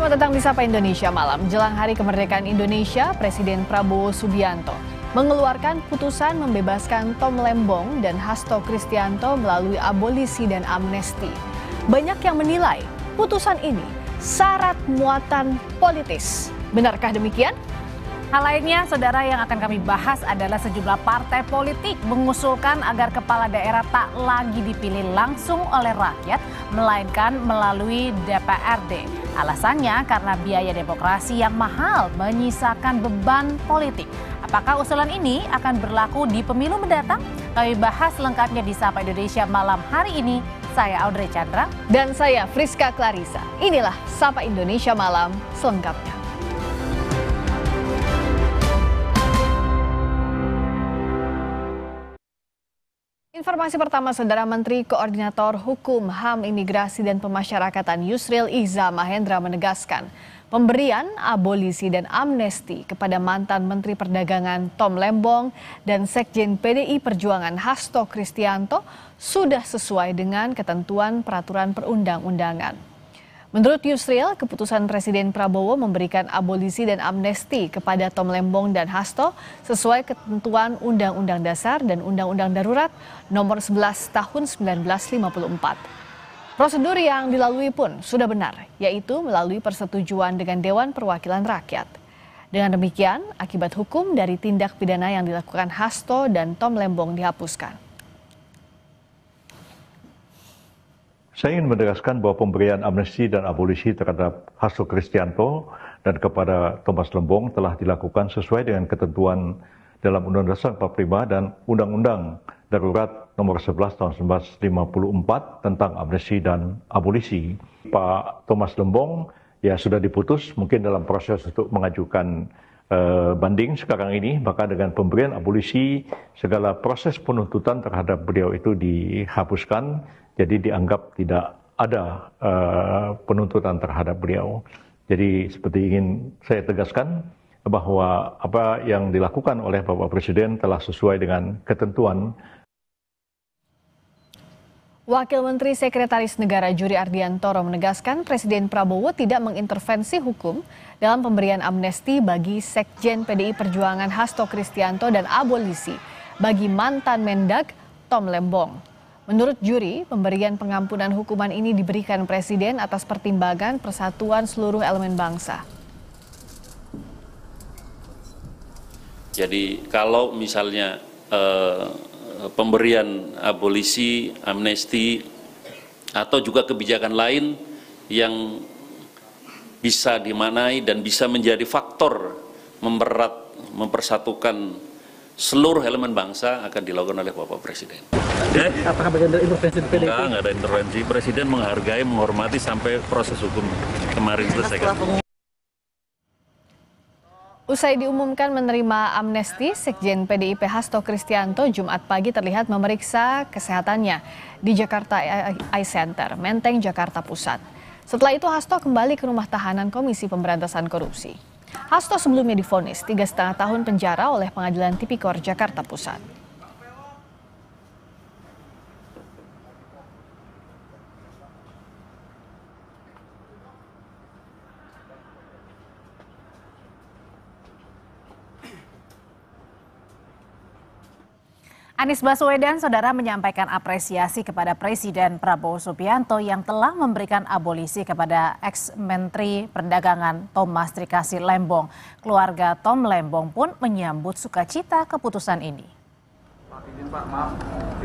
Selamat datang di Sapa Indonesia Malam. Jelang Hari Kemerdekaan Indonesia, Presiden Prabowo Subianto mengeluarkan putusan membebaskan Tom Lembong dan Hasto Kristianto melalui abolisi dan amnesti. Banyak yang menilai putusan ini syarat muatan politis. Benarkah demikian? Hal lainnya, saudara, yang akan kami bahas adalah sejumlah partai politik mengusulkan agar kepala daerah tak lagi dipilih langsung oleh rakyat, melainkan melalui DPRD. Alasannya karena biaya demokrasi yang mahal menyisakan beban politik. Apakah usulan ini akan berlaku di pemilu mendatang? Kami bahas lengkapnya di Sapa Indonesia Malam hari ini. Saya Audrey Chandra. Dan saya Friska Clarissa. Inilah Sapa Indonesia Malam selengkapnya. Informasi pertama, Saudara. Menteri Koordinator Hukum, HAM, Imigrasi dan Pemasyarakatan Yusril Iza Mahendra menegaskan pemberian abolisi dan amnesti kepada mantan Menteri Perdagangan Tom Lembong dan Sekjen PDI Perjuangan Hasto Kristianto sudah sesuai dengan ketentuan peraturan perundang-undangan. Menurut Yusril, keputusan Presiden Prabowo memberikan abolisi dan amnesti kepada Tom Lembong dan Hasto sesuai ketentuan Undang-Undang Dasar dan Undang-Undang Darurat Nomor 11 Tahun 1954. Prosedur yang dilalui pun sudah benar, yaitu melalui persetujuan dengan Dewan Perwakilan Rakyat. Dengan demikian, akibat hukum dari tindak pidana yang dilakukan Hasto dan Tom Lembong dihapuskan. Saya ingin menegaskan bahwa pemberian amnesti dan abolisi terhadap Hasto Kristianto dan kepada Thomas Lembong telah dilakukan sesuai dengan ketentuan dalam Undang-Undang Dasar 45 dan Undang-Undang Darurat Nomor 11 Tahun 1954 tentang amnesti dan abolisi. Pak Thomas Lembong ya sudah diputus, mungkin dalam proses untuk mengajukan banding sekarang ini, maka dengan pemberian abolisi segala proses penuntutan terhadap beliau itu dihapuskan. Jadi dianggap tidak ada penuntutan terhadap beliau. Jadi seperti ingin saya tegaskan bahwa apa yang dilakukan oleh Bapak Presiden telah sesuai dengan ketentuan. Wakil Menteri Sekretaris Negara Juri Ardiantoro menegaskan Presiden Prabowo tidak mengintervensi hukum dalam pemberian amnesti bagi Sekjen PDI Perjuangan Hasto Kristianto dan abolisi bagi mantan Mendag Tom Lembong. Menurut juri, pemberian pengampunan hukuman ini diberikan Presiden atas pertimbangan persatuan seluruh elemen bangsa. Jadi kalau misalnya pemberian abolisi, amnesti, atau juga kebijakan lain yang bisa dimaknai dan bisa menjadi faktor memberat, mempersatukan seluruh elemen bangsa akan dilakukan oleh Bapak Presiden. Apakah bagian dari intervensi PDIP? Enggak ada intervensi. Presiden menghargai, menghormati sampai proses hukum kemarin selesai. Usai diumumkan menerima amnesti, Sekjen PDIP Hasto Kristianto Jumat pagi terlihat memeriksa kesehatannya di Jakarta Eye Center, Menteng, Jakarta Pusat. Setelah itu Hasto kembali ke rumah tahanan Komisi Pemberantasan Korupsi. Hasto sebelumnya divonis 3,5 tahun penjara oleh Pengadilan Tipikor Jakarta Pusat. Anies Baswedan, saudara, menyampaikan apresiasi kepada Presiden Prabowo Subianto yang telah memberikan abolisi kepada ex-Menteri Perdagangan Thomas Trikasi Lembong. Keluarga Tom Lembong pun menyambut sukacita keputusan ini.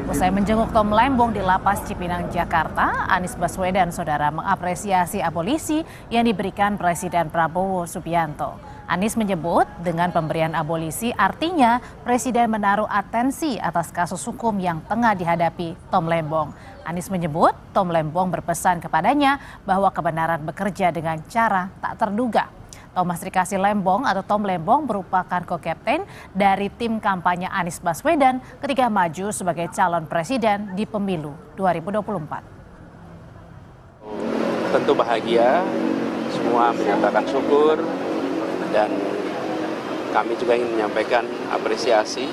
Usai menjenguk Tom Lembong di Lapas Cipinang, Jakarta, Anies Baswedan, saudara, mengapresiasi abolisi yang diberikan Presiden Prabowo Subianto. Anies menyebut dengan pemberian abolisi artinya Presiden menaruh atensi atas kasus hukum yang tengah dihadapi Tom Lembong. Anies menyebut Tom Lembong berpesan kepadanya bahwa kebenaran bekerja dengan cara tak terduga. Thomas Trikasi Lembong atau Tom Lembong merupakan co-kapten dari tim kampanye Anies Baswedan ketika maju sebagai calon presiden di pemilu 2024. Tentu bahagia, semua menyatakan syukur, dan kami juga ingin menyampaikan apresiasi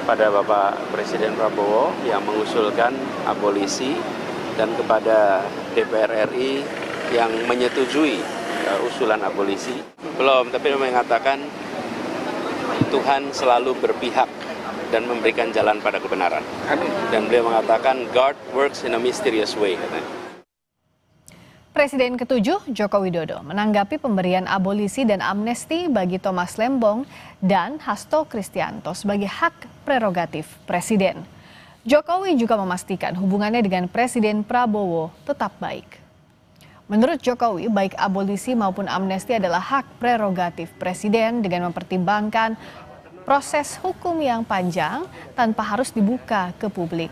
pada Bapak Presiden Prabowo yang mengusulkan abolisi dan kepada DPR RI yang menyetujui usulan abolisi. Belum, tapi mengatakan Tuhan selalu berpihak dan memberikan jalan pada kebenaran. Dan beliau mengatakan God works in a mysterious way, katanya. Presiden ke-7 Joko Widodo menanggapi pemberian abolisi dan amnesti bagi Thomas Lembong dan Hasto Kristianto sebagai hak prerogatif Presiden. Jokowi juga memastikan hubungannya dengan Presiden Prabowo tetap baik. Menurut Jokowi, baik abolisi maupun amnesti adalah hak prerogatif Presiden dengan mempertimbangkan proses hukum yang panjang tanpa harus dibuka ke publik.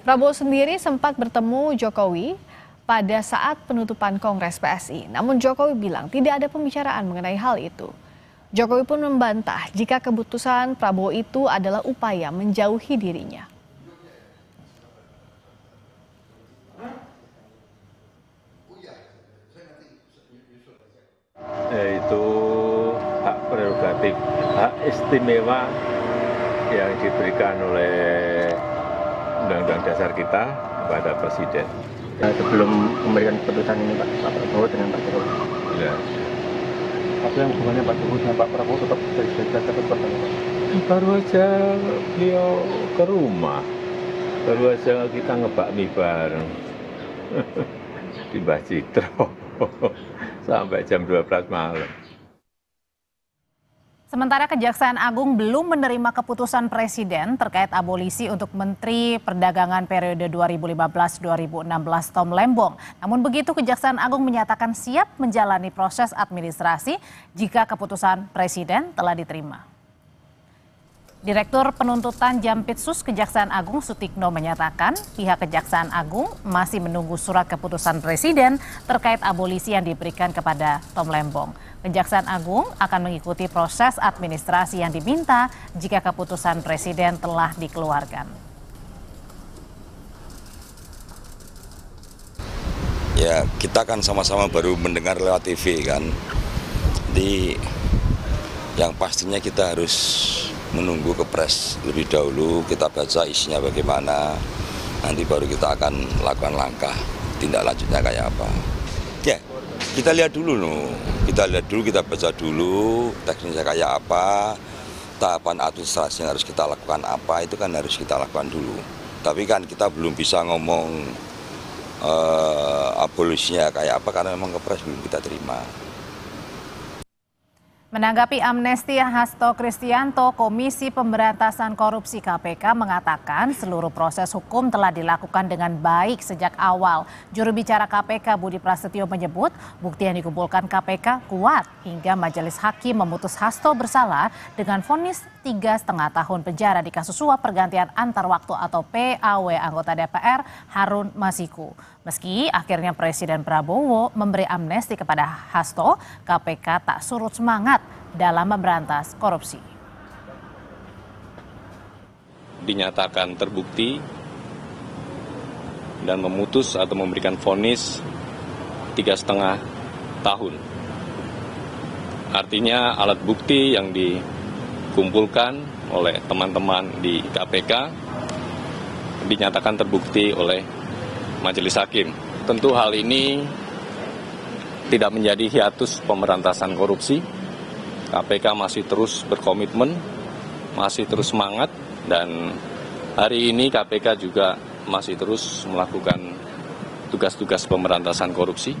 Prabowo sendiri sempat bertemu Jokowi pada saat penutupan Kongres PSI. Namun Jokowi bilang tidak ada pembicaraan mengenai hal itu. Jokowi pun membantah jika keputusan Prabowo itu adalah upaya menjauhi dirinya. Itu hak prerogatif, hak istimewa yang diberikan oleh Undang-Undang Dasar kita kepada Presiden. Sebelum memberikan keputusan ini Pak Prabowo dengan Pak Jokowi. Ya. Apa yang hubungannya Pak Jokowi dengan Pak Prabowo tetap terus bertemu? Baru aja beliau ke rumah, baru aja kita ngebakmi bareng di Mbah Citro sampai jam 12 malam. Sementara Kejaksaan Agung belum menerima keputusan Presiden terkait abolisi untuk Menteri Perdagangan periode 2015-2016 Tom Lembong. Namun begitu, Kejaksaan Agung menyatakan siap menjalani proses administrasi jika keputusan Presiden telah diterima. Direktur Penuntutan Jampitsus Kejaksaan Agung Sutikno menyatakan pihak Kejaksaan Agung masih menunggu surat keputusan Presiden terkait abolisi yang diberikan kepada Tom Lembong. Kejaksaan Agung akan mengikuti proses administrasi yang diminta jika keputusan Presiden telah dikeluarkan. Ya, kita kan sama-sama baru mendengar lewat TV kan. Yang pastinya kita harus menunggu kepres lebih dahulu, kita baca isinya bagaimana, nanti baru kita akan lakukan langkah tindak lanjutnya kayak apa. Ya, kita lihat dulu kita baca dulu teknisnya kayak apa, tahapan administrasi yang harus kita lakukan apa, itu kan harus kita lakukan dulu. Tapi kan kita belum bisa ngomong abolisinya kayak apa karena memang kepres belum kita terima. Menanggapi amnesti Hasto Kristianto, Komisi Pemberantasan Korupsi KPK mengatakan seluruh proses hukum telah dilakukan dengan baik sejak awal. Juru bicara KPK Budi Prasetyo menyebut bukti yang dikumpulkan KPK kuat hingga majelis hakim memutus Hasto bersalah dengan vonis 3,5 tahun penjara di kasus suap pergantian antar waktu atau PAW anggota DPR Harun Masiku. Meski akhirnya Presiden Prabowo memberi amnesti kepada Hasto, KPK tak surut semangat dalam memberantas korupsi. Dinyatakan terbukti dan memutus atau memberikan vonis 3,5 tahun. Artinya alat bukti yang dikumpulkan oleh teman-teman di KPK dinyatakan terbukti oleh majelis hakim. Tentu hal ini tidak menjadi hiatus pemberantasan korupsi. KPK masih terus berkomitmen, masih terus semangat, dan hari ini KPK juga masih terus melakukan tugas-tugas pemberantasan korupsi.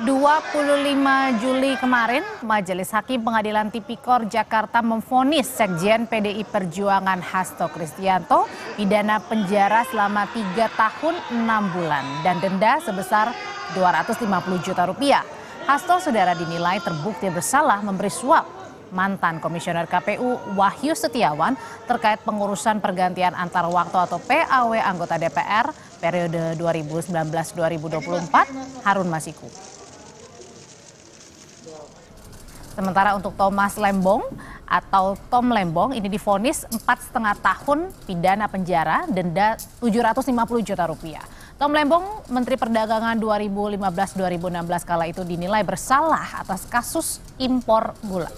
25 Juli kemarin, Majelis Hakim Pengadilan Tipikor Jakarta memvonis Sekjen PDI Perjuangan Hasto Kristianto pidana penjara selama 3 tahun 6 bulan dan denda sebesar 250 juta rupiah. Hasto saudara dinilai terbukti bersalah memberi suap mantan Komisioner KPU Wahyu Setiawan terkait pengurusan pergantian antar waktu atau PAW anggota DPR periode 2019-2024 Harun Masiku. Sementara untuk Thomas Lembong atau Tom Lembong ini divonis 4,5 tahun pidana penjara, denda 750 juta rupiah. Tom Lembong, Menteri Perdagangan 2015-2016 kala itu dinilai bersalah atas kasus impor gula.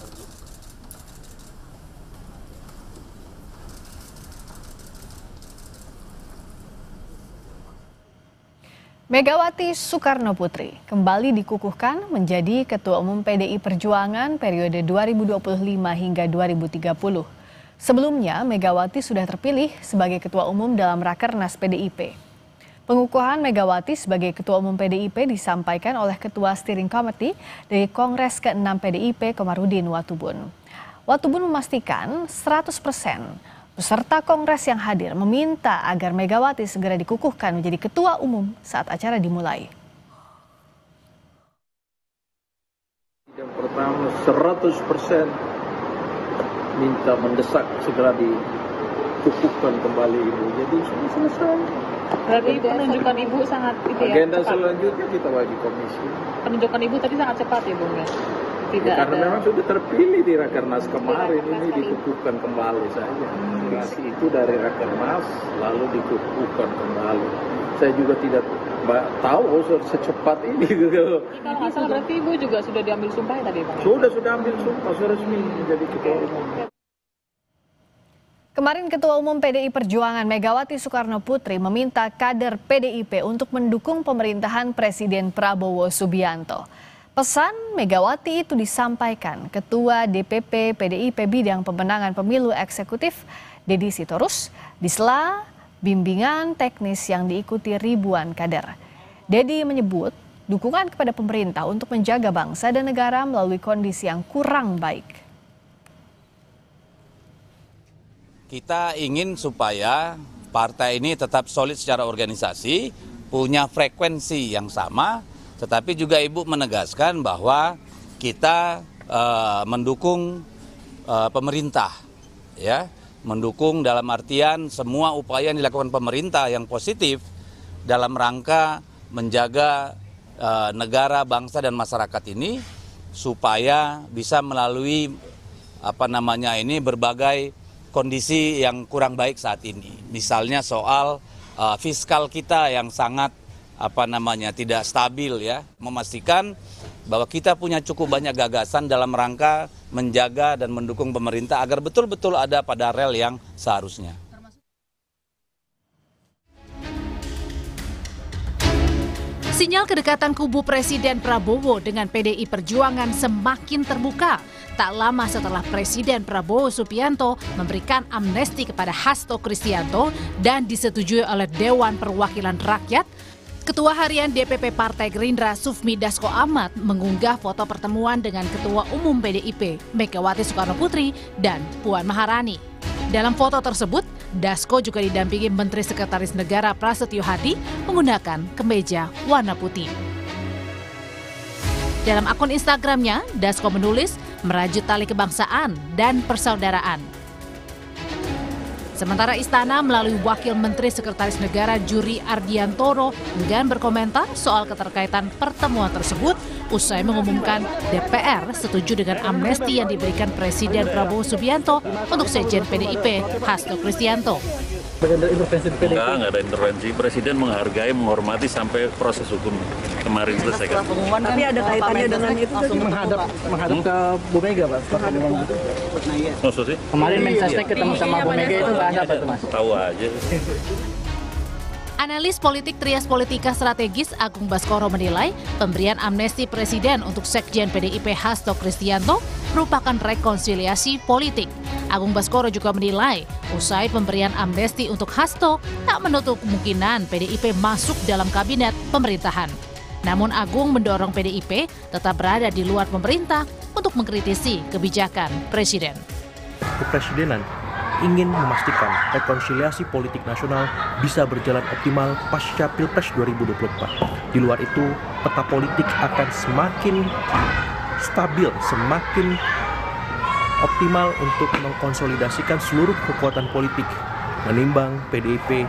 Megawati Soekarno Putri kembali dikukuhkan menjadi Ketua Umum PDI Perjuangan periode 2025 hingga 2030. Sebelumnya, Megawati sudah terpilih sebagai Ketua Umum dalam Rakernas PDIP. Pengukuhan Megawati sebagai Ketua Umum PDIP disampaikan oleh Ketua Steering Committee dari Kongres ke-6 PDIP Komarudin Watubun. Watubun memastikan 100% peserta Kongres yang hadir meminta agar Megawati segera dikukuhkan menjadi Ketua Umum saat acara dimulai. Yang pertama 100% minta mendesak segera dikukuhkan kembali Ibu. Jadi sudah selesai. Berarti penunjukan Ibu sangat agenda cepat. Selanjutnya kita bagi komisi. Penunjukan Ibu tadi sangat cepat ya Bung ya? Tidak Karena ada... memang sudah terpilih di Rakernas kemarin, ini dikukuhkan kembali saja. Visi itu dari Rakernas lalu dikukuhkan kembali. Saya juga tidak tahu secepat ini. Kalau nggak salah berarti Ibu juga sudah diambil sumpah ya tadi Bang? Sudah ambil sumpah, sudah resmi menjadi Ketua Umum. Kemarin Ketua Umum PDI Perjuangan Megawati Soekarno Putri meminta kader PDIP untuk mendukung pemerintahan Presiden Prabowo Subianto. Pesan Megawati itu disampaikan Ketua DPP PDIP Bidang Pemenangan Pemilu Eksekutif Dedi Sitorus di sela bimbingan teknis yang diikuti ribuan kader. Dedi menyebut dukungan kepada pemerintah untuk menjaga bangsa dan negara melalui kondisi yang kurang baik. Kita ingin supaya partai ini tetap solid secara organisasi, punya frekuensi yang sama, tetapi juga Ibu menegaskan bahwa kita mendukung pemerintah, ya, mendukung dalam artian semua upaya yang dilakukan pemerintah yang positif dalam rangka menjaga negara, bangsa dan masyarakat ini supaya bisa melalui berbagai kondisi yang kurang baik saat ini. Misalnya soal fiskal kita yang sangat tidak stabil, ya, memastikan bahwa kita punya cukup banyak gagasan dalam rangka menjaga dan mendukung pemerintah agar betul-betul ada pada rel yang seharusnya. Sinyal kedekatan kubu Presiden Prabowo dengan PDI Perjuangan semakin terbuka. Tak lama setelah Presiden Prabowo Subianto memberikan amnesti kepada Hasto Kristianto dan disetujui oleh Dewan Perwakilan Rakyat, Ketua Harian DPP Partai Gerindra Sufmi Dasko Ahmad mengunggah foto pertemuan dengan Ketua Umum PDIP Megawati Soekarno Putri dan Puan Maharani. Dalam foto tersebut, Dasko juga didampingi Menteri Sekretaris Negara Prasetyo Hadi menggunakan kemeja warna putih. Dalam akun Instagramnya, Dasko menulis merajut tali kebangsaan dan persaudaraan. Sementara Istana melalui Wakil Menteri Sekretaris Negara Juri Ardiantoro enggan berkomentar soal keterkaitan pertemuan tersebut usai mengumumkan DPR setuju dengan amnesti yang diberikan Presiden Prabowo Subianto untuk Sekjen PDIP Hasto Kristianto. Enggak ada intervensi. Presiden menghargai, menghormati sampai proses hukum kemarin selesai. Tapi ada kaitannya dengan itu menghadap ke Bu Mega, Pak. Maksud sih? Kemarin Mensesnek ketemu sama Bu Mega itu nggak ada apa tuh, Mas? Tahu aja. Analis politik Trias Politika Strategis Agung Baskoro menilai pemberian amnesti Presiden untuk Sekjen PDIP Hasto Kristianto merupakan rekonsiliasi politik. Agung Baskoro juga menilai usai pemberian amnesti untuk Hasto tak menutup kemungkinan PDIP masuk dalam kabinet pemerintahan. Namun Agung mendorong PDIP tetap berada di luar pemerintah untuk mengkritisi kebijakan Presiden. Kepresidenan ingin memastikan rekonsiliasi politik nasional bisa berjalan optimal pasca Pilpres 2024. Di luar itu, peta politik akan semakin stabil, semakin optimal untuk mengkonsolidasikan seluruh kekuatan politik. Menimbang PDIP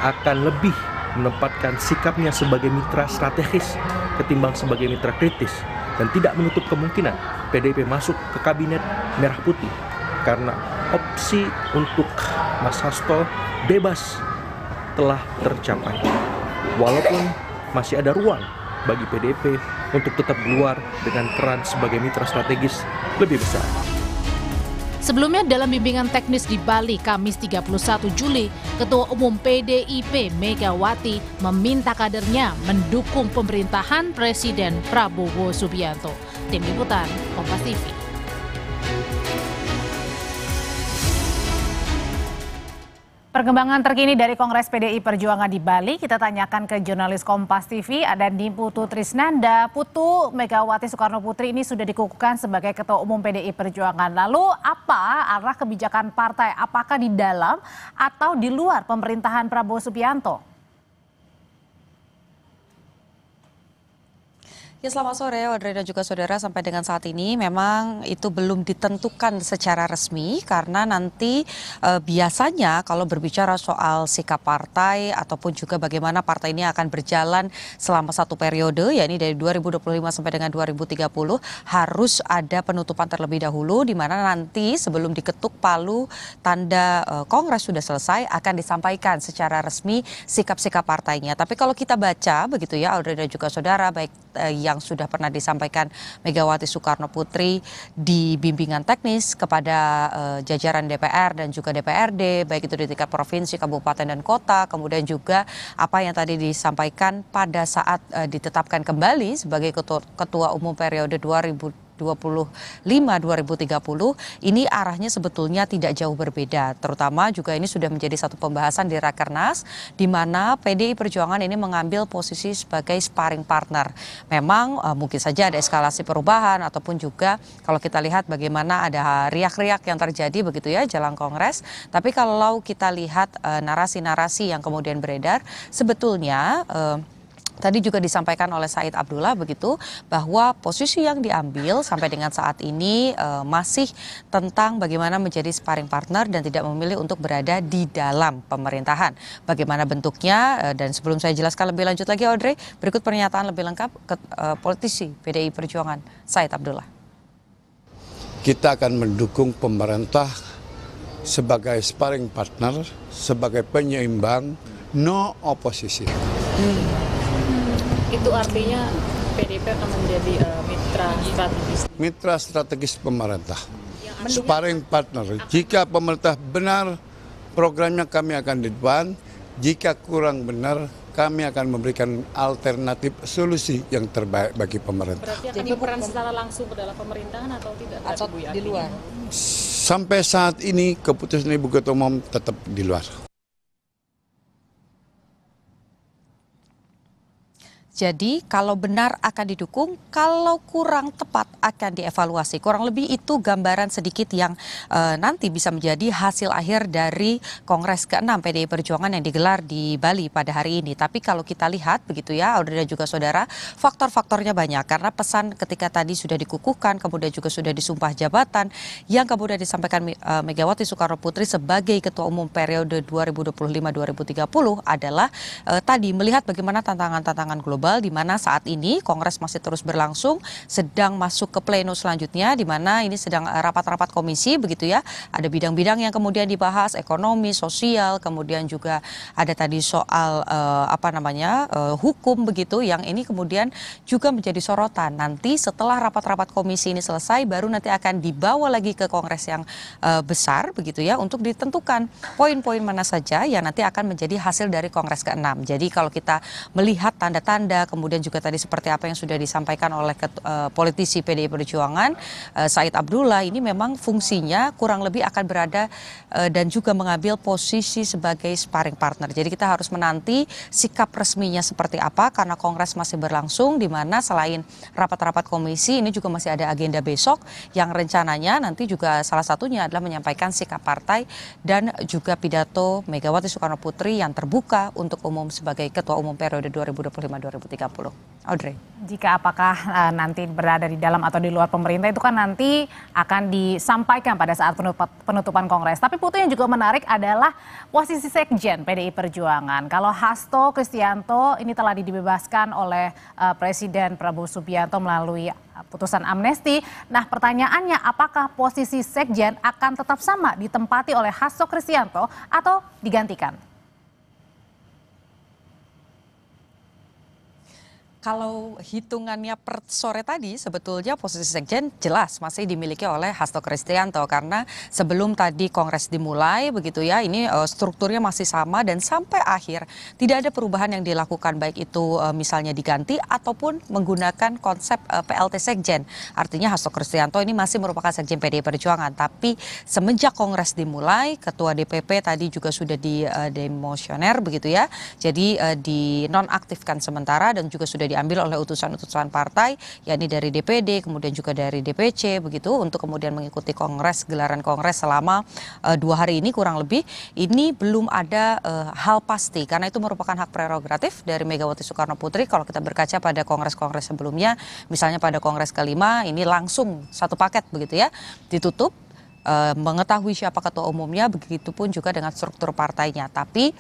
akan lebih menempatkan sikapnya sebagai mitra strategis ketimbang sebagai mitra kritis dan tidak menutup kemungkinan PDIP masuk ke kabinet merah putih karena opsi untuk Mas Hasto bebas telah tercapai. Walaupun masih ada ruang bagi PDIP untuk tetap keluar dengan peran sebagai mitra strategis lebih besar. Sebelumnya dalam bimbingan teknis di Bali Kamis 31 Juli, Ketua Umum PDIP Megawati meminta kadernya mendukung pemerintahan Presiden Prabowo Subianto. Tim Liputan Kompas TV. Perkembangan terkini dari Kongres PDI Perjuangan di Bali, kita tanyakan ke jurnalis Kompas TV, ada Putu Trisnanda. Putu, Megawati Soekarno Putri ini sudah dikukuhkan sebagai Ketua Umum PDI Perjuangan. Lalu apa arah kebijakan partai? Apakah di dalam atau di luar pemerintahan Prabowo Subianto? Ya, selamat sore Audrey dan juga saudara. Sampai dengan saat ini memang itu belum ditentukan secara resmi karena nanti biasanya kalau berbicara soal sikap partai ataupun juga bagaimana partai ini akan berjalan selama satu periode, yakni dari 2025 sampai dengan 2030, harus ada penutupan terlebih dahulu di mana nanti sebelum diketuk palu tanda Kongres sudah selesai akan disampaikan secara resmi sikap-sikap partainya. Tapi kalau kita baca begitu ya Audrey dan juga saudara, baik yang sudah pernah disampaikan Megawati Soekarno Putri di bimbingan teknis kepada jajaran DPR dan juga DPRD, baik itu di tingkat provinsi, kabupaten dan kota, kemudian juga apa yang tadi disampaikan pada saat ditetapkan kembali sebagai Ketua Umum periode 2025-2030, ini arahnya sebetulnya tidak jauh berbeda. Terutama juga ini sudah menjadi satu pembahasan di Rakernas, di mana PDI Perjuangan ini mengambil posisi sebagai sparring partner. Memang mungkin saja ada eskalasi perubahan ataupun juga kalau kita lihat bagaimana ada riak-riak yang terjadi begitu ya jelang Kongres. Tapi kalau kita lihat narasi-narasi yang kemudian beredar, sebetulnya tadi juga disampaikan oleh Said Abdullah begitu bahwa posisi yang diambil sampai dengan saat ini masih tentang bagaimana menjadi sparring partner dan tidak memilih untuk berada di dalam pemerintahan. Bagaimana bentuknya dan sebelum saya jelaskan lebih lanjut lagi Audrey, berikut pernyataan lebih lengkap politisi PDI Perjuangan Said Abdullah. Kita akan mendukung pemerintah sebagai sparring partner, sebagai penyeimbang, no oposisi. Itu artinya PDIP akan menjadi mitra strategis. Mitra strategis pemerintah, sparring partner. Jika pemerintah benar, programnya kami akan di depan. Jika kurang benar, kami akan memberikan alternatif solusi yang terbaik bagi pemerintah. Berarti akan berperan secara langsung ke dalam pemerintahan atau tidak? Atau di luar? Sampai saat ini keputusan Ibu Ketua Umum tetap di luar. Jadi kalau benar akan didukung, kalau kurang tepat akan dievaluasi. Kurang lebih itu gambaran sedikit yang nanti bisa menjadi hasil akhir dari Kongres ke-6 PDI Perjuangan yang digelar di Bali pada hari ini. Tapi kalau kita lihat begitu ya, Audrey dan juga saudara, faktor-faktornya banyak. Karena pesan ketika tadi sudah dikukuhkan, kemudian juga sudah disumpah jabatan, yang kemudian disampaikan Megawati Soekarno Putri sebagai Ketua Umum periode 2025-2030 adalah tadi melihat bagaimana tantangan-tantangan global, di mana saat ini Kongres masih terus berlangsung, sedang masuk ke pleno selanjutnya, di mana ini sedang rapat-rapat komisi begitu ya. Ada bidang-bidang yang kemudian dibahas, ekonomi, sosial, kemudian juga ada tadi soal hukum begitu, yang ini kemudian juga menjadi sorotan. Nanti setelah rapat-rapat komisi ini selesai, baru nanti akan dibawa lagi ke Kongres yang besar begitu ya, untuk ditentukan poin-poin mana saja yang nanti akan menjadi hasil dari Kongres ke-6. Jadi kalau kita melihat tanda-tanda, kemudian juga tadi seperti apa yang sudah disampaikan oleh politisi PDI Perjuangan Said Abdullah, ini memang fungsinya kurang lebih akan berada dan juga mengambil posisi sebagai sparring partner. Jadi kita harus menanti sikap resminya seperti apa, karena Kongres masih berlangsung, di mana selain rapat-rapat komisi ini juga masih ada agenda besok yang rencananya nanti juga salah satunya adalah menyampaikan sikap partai dan juga pidato Megawati Soekarno Putri yang terbuka untuk umum sebagai Ketua Umum periode 2025-2030. Audrey. Jika apakah nanti berada di dalam atau di luar pemerintah itu kan nanti akan disampaikan pada saat penutupan Kongres. Tapi Putu yang juga menarik adalah posisi Sekjen PDI Perjuangan. Kalau Hasto Kristianto ini telah dibebaskan oleh Presiden Prabowo Subianto melalui putusan amnesti. Nah, pertanyaannya apakah posisi Sekjen akan tetap sama ditempati oleh Hasto Kristianto atau digantikan? Kalau hitungannya per sore tadi sebetulnya posisi sekjen jelas masih dimiliki oleh Hasto Kristianto karena sebelum tadi kongres dimulai begitu ya, ini strukturnya masih sama dan sampai akhir tidak ada perubahan yang dilakukan, baik itu misalnya diganti ataupun menggunakan konsep PLT sekjen. Artinya Hasto Kristianto ini masih merupakan sekjen PDI Perjuangan, tapi semenjak kongres dimulai ketua DPP tadi juga sudah demosioner begitu ya. Jadi dinonaktifkan sementara dan juga sudah diambil oleh utusan-utusan partai, yakni dari DPD, kemudian juga dari DPC, begitu, untuk kemudian mengikuti kongres, gelaran kongres selama 2 hari ini kurang lebih. Ini belum ada hal pasti, karena itu merupakan hak prerogatif dari Megawati Soekarno Putri. Kalau kita berkaca pada kongres-kongres sebelumnya, misalnya pada kongres kelima, ini langsung satu paket begitu ya, ditutup. Mengetahui siapa ketua umumnya, begitupun juga dengan struktur partainya. Tapi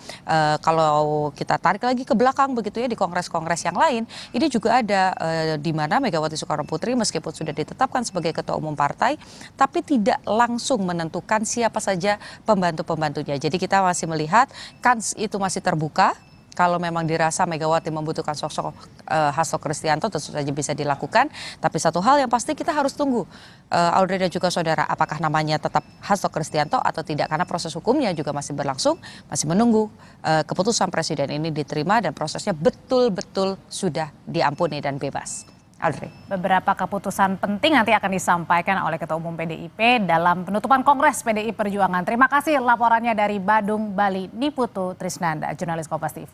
kalau kita tarik lagi ke belakang begitu ya, di kongres-kongres yang lain, ini juga ada di mana Megawati Soekarno Putri meskipun sudah ditetapkan sebagai ketua umum partai, tapi tidak langsung menentukan siapa saja pembantu-pembantunya. Jadi kita masih melihat kans itu masih terbuka. Kalau memang dirasa Megawati membutuhkan sosok Hasto Kristianto, tentu saja bisa dilakukan. Tapi satu hal yang pasti kita harus tunggu, Audrey dan juga saudara, apakah namanya tetap Hasto Kristianto atau tidak. Karena proses hukumnya juga masih berlangsung, masih menunggu keputusan presiden ini diterima dan prosesnya betul-betul sudah diampuni dan bebas. Audrey. Beberapa keputusan penting nanti akan disampaikan oleh Ketua Umum PDIP dalam penutupan Kongres PDI Perjuangan. Terima kasih laporannya dari Badung, Bali, Niputu Trisnanda, jurnalis Kompas TV.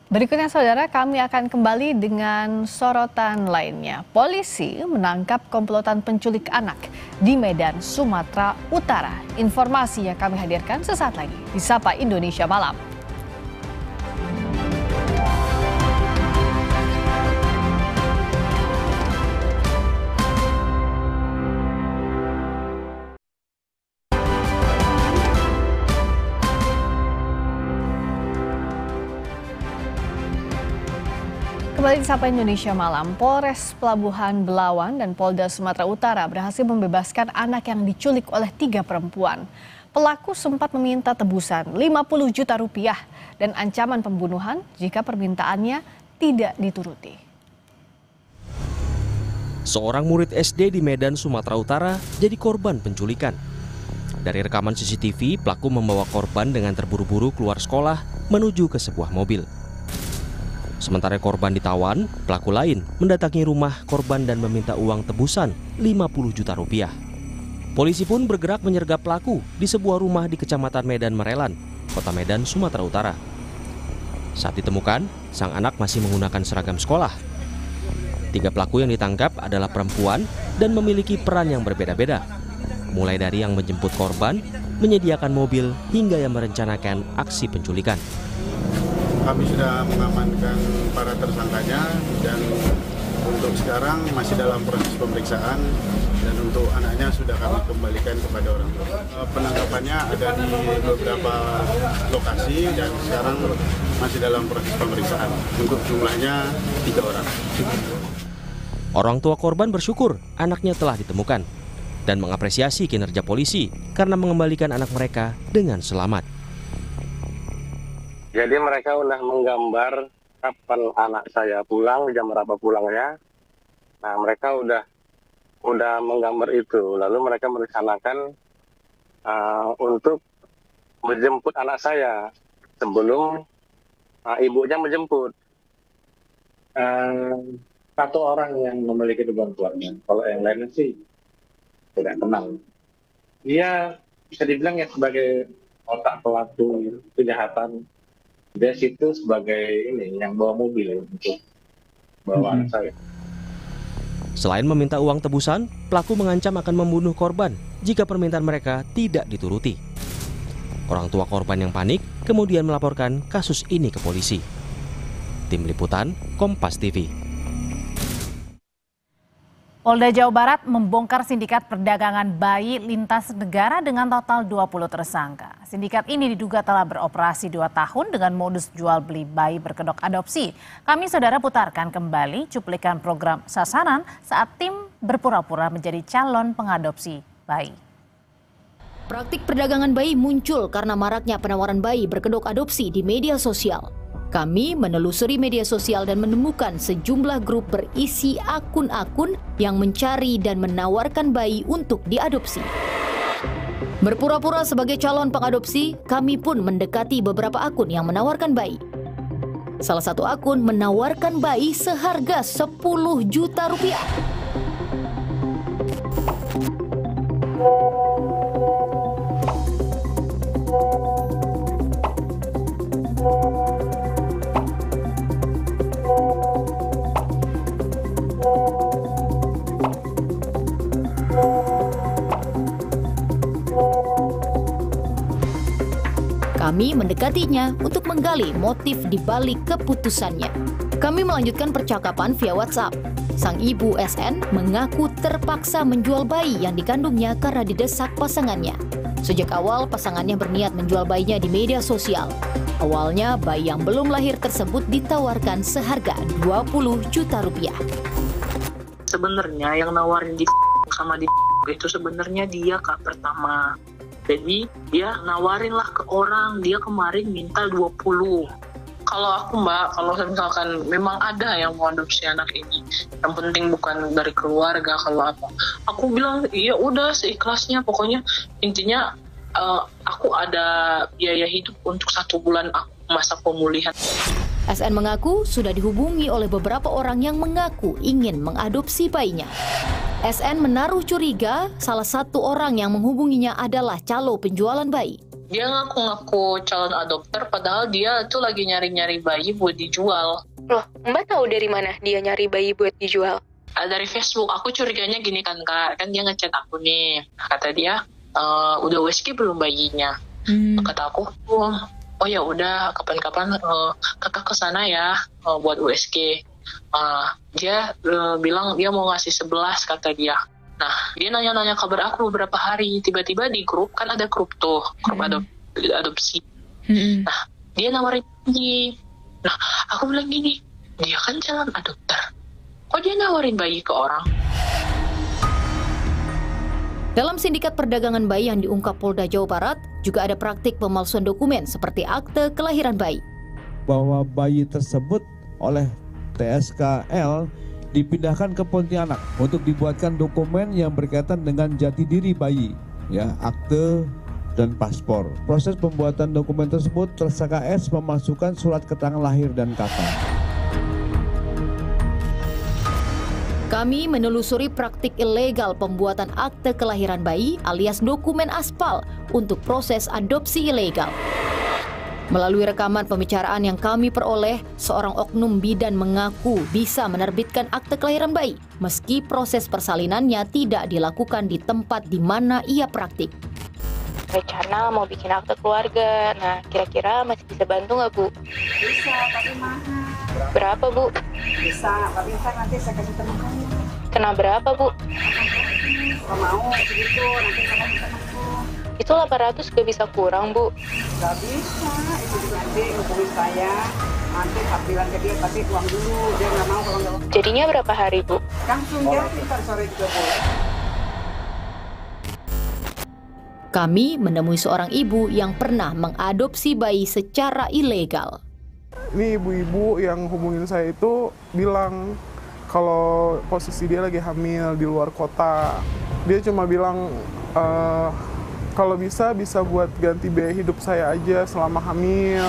Berikutnya saudara, kami akan kembali dengan sorotan lainnya. Polisi menangkap komplotan penculik anak di Medan, Sumatera Utara. Informasi yang kami hadirkan sesaat lagi di Sapa Indonesia Malam. Kembali di Sapa Indonesia Malam, Polres Pelabuhan Belawan dan Polda Sumatera Utara berhasil membebaskan anak yang diculik oleh 3 perempuan. Pelaku sempat meminta tebusan 50 juta rupiah dan ancaman pembunuhan jika permintaannya tidak dituruti. Seorang murid SD di Medan, Sumatera Utara jadi korban penculikan. Dari rekaman CCTV, pelaku membawa korban dengan terburu-buru keluar sekolah menuju ke sebuah mobil. Sementara korban ditawan, pelaku lain mendatangi rumah korban dan meminta uang tebusan 50 juta rupiah. Polisi pun bergerak menyergap pelaku di sebuah rumah di Kecamatan Medan Merelan, Kota Medan, Sumatera Utara. Saat ditemukan, sang anak masih menggunakan seragam sekolah. 3 pelaku yang ditangkap adalah perempuan dan memiliki peran yang berbeda-beda. Mulai dari yang menjemput korban, menyediakan mobil, hingga yang merencanakan aksi penculikan. Kami sudah mengamankan para tersangkanya dan untuk sekarang masih dalam proses pemeriksaan dan untuk anaknya sudah kami kembalikan kepada orang tua. Penangkapannya ada di beberapa lokasi dan sekarang masih dalam proses pemeriksaan. Untuk jumlahnya 3 orang. Orang tua korban bersyukur anaknya telah ditemukan dan mengapresiasi kinerja polisi karena mengembalikan anak mereka dengan selamat. Jadi mereka udah menggambar kapan anak saya pulang, jam berapa pulangnya. Nah, mereka udah menggambar itu. Lalu mereka merencanakan untuk menjemput anak saya sebelum ibunya menjemput. Satu orang yang memiliki beban keluarga. Kalau yang lainnya sih tidak kenal. Dia bisa dibilang ya sebagai otak pelaku kejahatan. Dia situ sebagai ini yang bawa mobil untuk bawa anak saya. Selain meminta uang tebusan, pelaku mengancam akan membunuh korban jika permintaan mereka tidak dituruti. Orang tua korban yang panik kemudian melaporkan kasus ini ke polisi. Tim Liputan, Kompas TV. Polda Jawa Barat membongkar sindikat perdagangan bayi lintas negara dengan total 20 tersangka. Sindikat ini diduga telah beroperasi 2 tahun dengan modus jual beli bayi berkedok adopsi. Kami saudara putarkan kembali cuplikan program sasaran saat tim berpura-pura menjadi calon pengadopsi bayi. Praktik perdagangan bayi muncul karena maraknya penawaran bayi berkedok adopsi di media sosial. Kami menelusuri media sosial dan menemukan sejumlah grup berisi akun-akun yang mencari dan menawarkan bayi untuk diadopsi. Berpura-pura sebagai calon pengadopsi, kami pun mendekati beberapa akun yang menawarkan bayi. Salah satu akun menawarkan bayi seharga 10 juta rupiah. Kami mendekatinya untuk menggali motif di balik keputusannya. Kami melanjutkan percakapan via WhatsApp. Sang ibu SN mengaku terpaksa menjual bayi yang dikandungnya karena didesak pasangannya. Sejak awal, pasangannya berniat menjual bayinya di media sosial. Awalnya, bayi yang belum lahir tersebut ditawarkan seharga 20 juta rupiah. Sebenarnya yang nawarin di sama di itu sebenarnya dia Kak pertama. Jadi dia nawarin lah ke orang, dia kemarin minta 20. Kalau aku Mbak, kalau misalkan memang ada yang mau adopsi anak ini, yang penting bukan dari keluarga kalau apa. Aku bilang iya udah seikhlasnya, pokoknya intinya aku ada biaya hidup untuk 1 bulan aku masa pemulihan. SN mengaku sudah dihubungi oleh beberapa orang yang mengaku ingin mengadopsi bayinya. SN menaruh curiga salah satu orang yang menghubunginya adalah calo penjualan bayi. Dia ngaku-ngaku calon adopter padahal dia tuh lagi nyari-nyari bayi buat dijual. Loh, Mbak tahu dari mana dia nyari bayi buat dijual? Dari Facebook. Aku curiganya gini kan Kak, kan dia ngechat aku nih. Kata dia, udah USG belum bayinya? Kata aku, oh ya udah kapan-kapan kakak kesana ya buat USG. Dia bilang dia mau ngasih 11 kata dia. Nah dia nanya-nanya kabar aku beberapa hari, tiba-tiba di grup kan ada grup tuh, grup adopsi. Nah dia nawarin bayi. Nah aku bilang gini, dia kan calon adopter, kok dia nawarin bayi ke orang? Dalam sindikat perdagangan bayi yang diungkap Polda Jawa Barat, juga ada praktik pemalsuan dokumen seperti akte kelahiran bayi. Bahwa bayi tersebut oleh TSKL dipindahkan ke Pontianak untuk dibuatkan dokumen yang berkaitan dengan jati diri bayi, ya, akte dan paspor. Proses pembuatan dokumen tersebut, tersangka S memasukkan surat keterangan lahir dan kakak. Kami menelusuri praktik ilegal pembuatan akte kelahiran bayi alias dokumen aspal untuk proses adopsi ilegal. Melalui rekaman pembicaraan yang kami peroleh, seorang oknum bidan mengaku bisa menerbitkan akte kelahiran bayi meski proses persalinannya tidak dilakukan di tempat di mana ia praktik. Rencana mau bikin akte keluarga, nah kira-kira masih bisa bantu nggak Bu? Bisa, tapi mahal. Berapa Bu? Bisa, tapi ntar nanti saya kasih teman kamu. Kena berapa Bu? Kalau mau segitu, nanti kamu bisa masuk. Itu 800 gak bisa kurang Bu? Gak bisa, itu nanti hubungi saya. Nanti tak bilang ke dia, tapi uang dulu, dia nggak mau kalau nggak. Jadinya berapa hari Bu? Langsung ya, ntar sore juga boleh. Kami menemui seorang ibu yang pernah mengadopsi bayi secara ilegal. Ini ibu-ibu yang hubungin saya itu bilang kalau posisi dia lagi hamil di luar kota. Dia cuma bilang kalau bisa buat ganti biaya hidup saya aja selama hamil.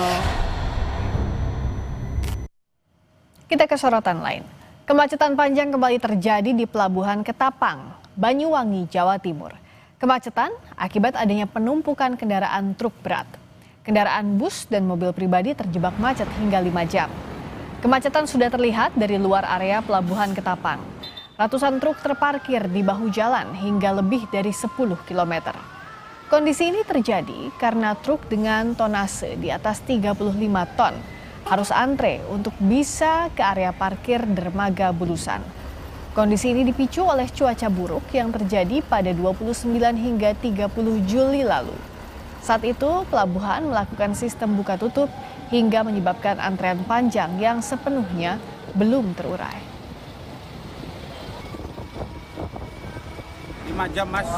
Kita ke sorotan lain. Kemacetan panjang kembali terjadi di Pelabuhan Ketapang, Banyuwangi, Jawa Timur. Kemacetan akibat adanya penumpukan kendaraan truk berat. Kendaraan bus dan mobil pribadi terjebak macet hingga 5 jam. Kemacetan sudah terlihat dari luar area Pelabuhan Ketapang. Ratusan truk terparkir di bahu jalan hingga lebih dari 10 km. Kondisi ini terjadi karena truk dengan tonase di atas 35 ton harus antre untuk bisa ke area parkir dermaga Bulusan. Kondisi ini dipicu oleh cuaca buruk yang terjadi pada 29 hingga 30 Juli lalu. Saat itu, pelabuhan melakukan sistem buka tutup hingga menyebabkan antrean panjang yang sepenuhnya belum terurai. 5 jam Mas,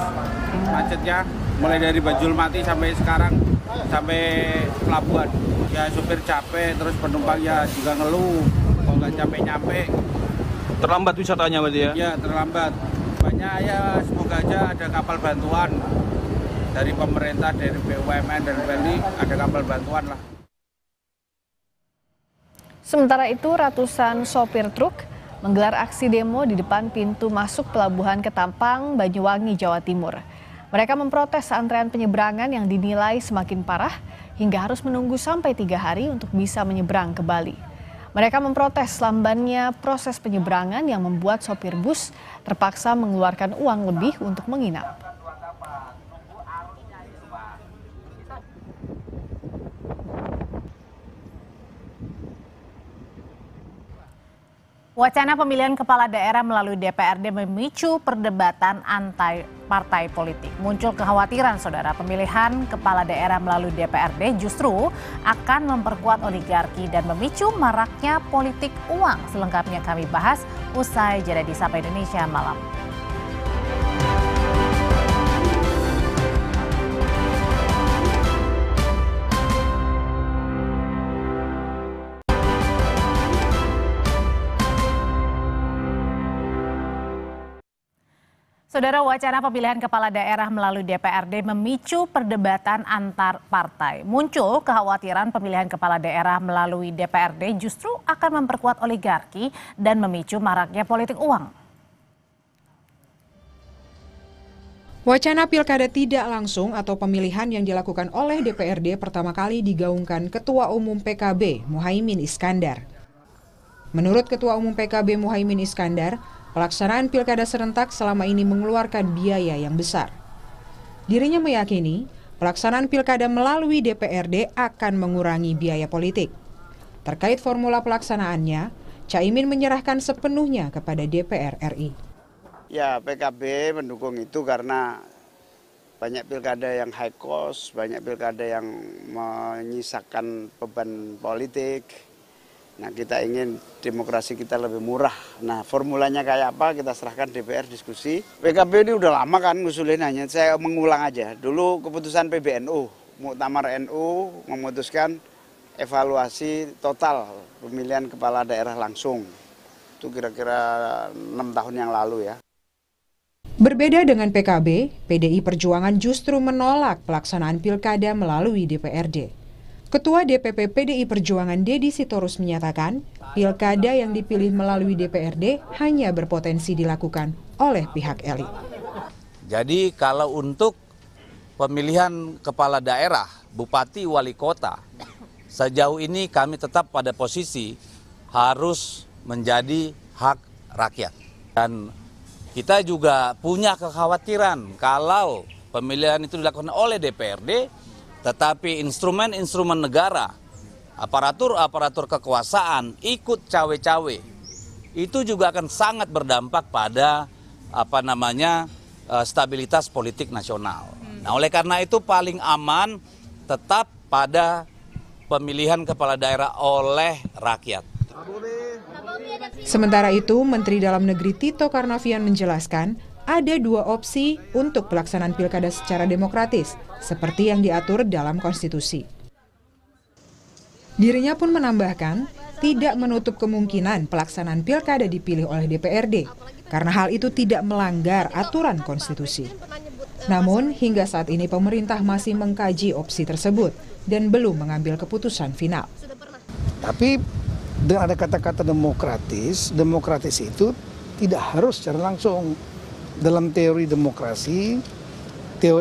macetnya mulai dari Bajulmati sampai sekarang, sampai pelabuhan. Ya supir capek, terus penumpang ya juga ngeluh. Kalau nggak capek-capek. Terlambat wisatanya berarti ya? Ya terlambat. Banyak ya, semoga aja ada kapal bantuan dari pemerintah, dari BUMN dan Bali, ada kapal bantuan lah. Sementara itu, ratusan sopir truk menggelar aksi demo di depan pintu masuk Pelabuhan Ketampang, Banyuwangi, Jawa Timur. Mereka memprotes antrean penyeberangan yang dinilai semakin parah hingga harus menunggu sampai 3 hari untuk bisa menyeberang ke Bali. Mereka memprotes lambannya proses penyeberangan yang membuat sopir bus terpaksa mengeluarkan uang lebih untuk menginap. Wacana pemilihan kepala daerah melalui DPRD memicu perdebatan antar partai politik. Muncul kekhawatiran, saudara, pemilihan kepala daerah melalui DPRD justru akan memperkuat oligarki dan memicu maraknya politik uang. Selengkapnya kami bahas usai jeda di Sapa Indonesia Malam. Saudara, wacana pemilihan kepala daerah melalui DPRD memicu perdebatan antar partai. Muncul kekhawatiran pemilihan kepala daerah melalui DPRD justru akan memperkuat oligarki dan memicu maraknya politik uang. Wacana pilkada tidak langsung atau pemilihan yang dilakukan oleh DPRD pertama kali digaungkan Ketua Umum PKB Muhaimin Iskandar. Menurut Ketua Umum PKB Muhaimin Iskandar, pelaksanaan pilkada serentak selama ini mengeluarkan biaya yang besar. Dirinya meyakini pelaksanaan pilkada melalui DPRD akan mengurangi biaya politik. Terkait formula pelaksanaannya, Caimin menyerahkan sepenuhnya kepada DPR RI. Ya, PKB mendukung itu karena banyak pilkada yang high cost, banyak pilkada yang menyisakan beban politik. Nah, kita ingin demokrasi kita lebih murah. Nah, formulanya kayak apa kita serahkan DPR diskusi. PKB ini udah lama kan ngusulin, hanya saya mengulang aja. Dulu keputusan PBNU, Muktamar NU memutuskan evaluasi total pemilihan kepala daerah langsung. Itu kira-kira 6 tahun yang lalu ya. Berbeda dengan PKB, PDI Perjuangan justru menolak pelaksanaan pilkada melalui DPRD. Ketua DPP PDI Perjuangan Deddy Sitorus menyatakan, pilkada yang dipilih melalui DPRD hanya berpotensi dilakukan oleh pihak elit. Jadi kalau untuk pemilihan kepala daerah, bupati, wali kota, sejauh ini kami tetap pada posisi harus menjadi hak rakyat. Dan kita juga punya kekhawatiran kalau pemilihan itu dilakukan oleh DPRD, tetapi instrumen-instrumen negara, aparatur kekuasaan ikut cawe-cawe, itu juga akan sangat berdampak pada stabilitas politik nasional. Nah, oleh karena itu paling aman tetap pada pemilihan kepala daerah oleh rakyat. Sementara itu, Menteri Dalam Negeri Tito Karnavian menjelaskan, ada 2 opsi untuk pelaksanaan pilkada secara demokratis, seperti yang diatur dalam konstitusi. Dirinya pun menambahkan, tidak menutup kemungkinan pelaksanaan pilkada dipilih oleh DPRD, karena hal itu tidak melanggar aturan konstitusi. Namun, hingga saat ini pemerintah masih mengkaji opsi tersebut dan belum mengambil keputusan final. Tapi dengan ada kata-kata demokratis itu tidak harus secara langsung. Dalam teori demokrasi,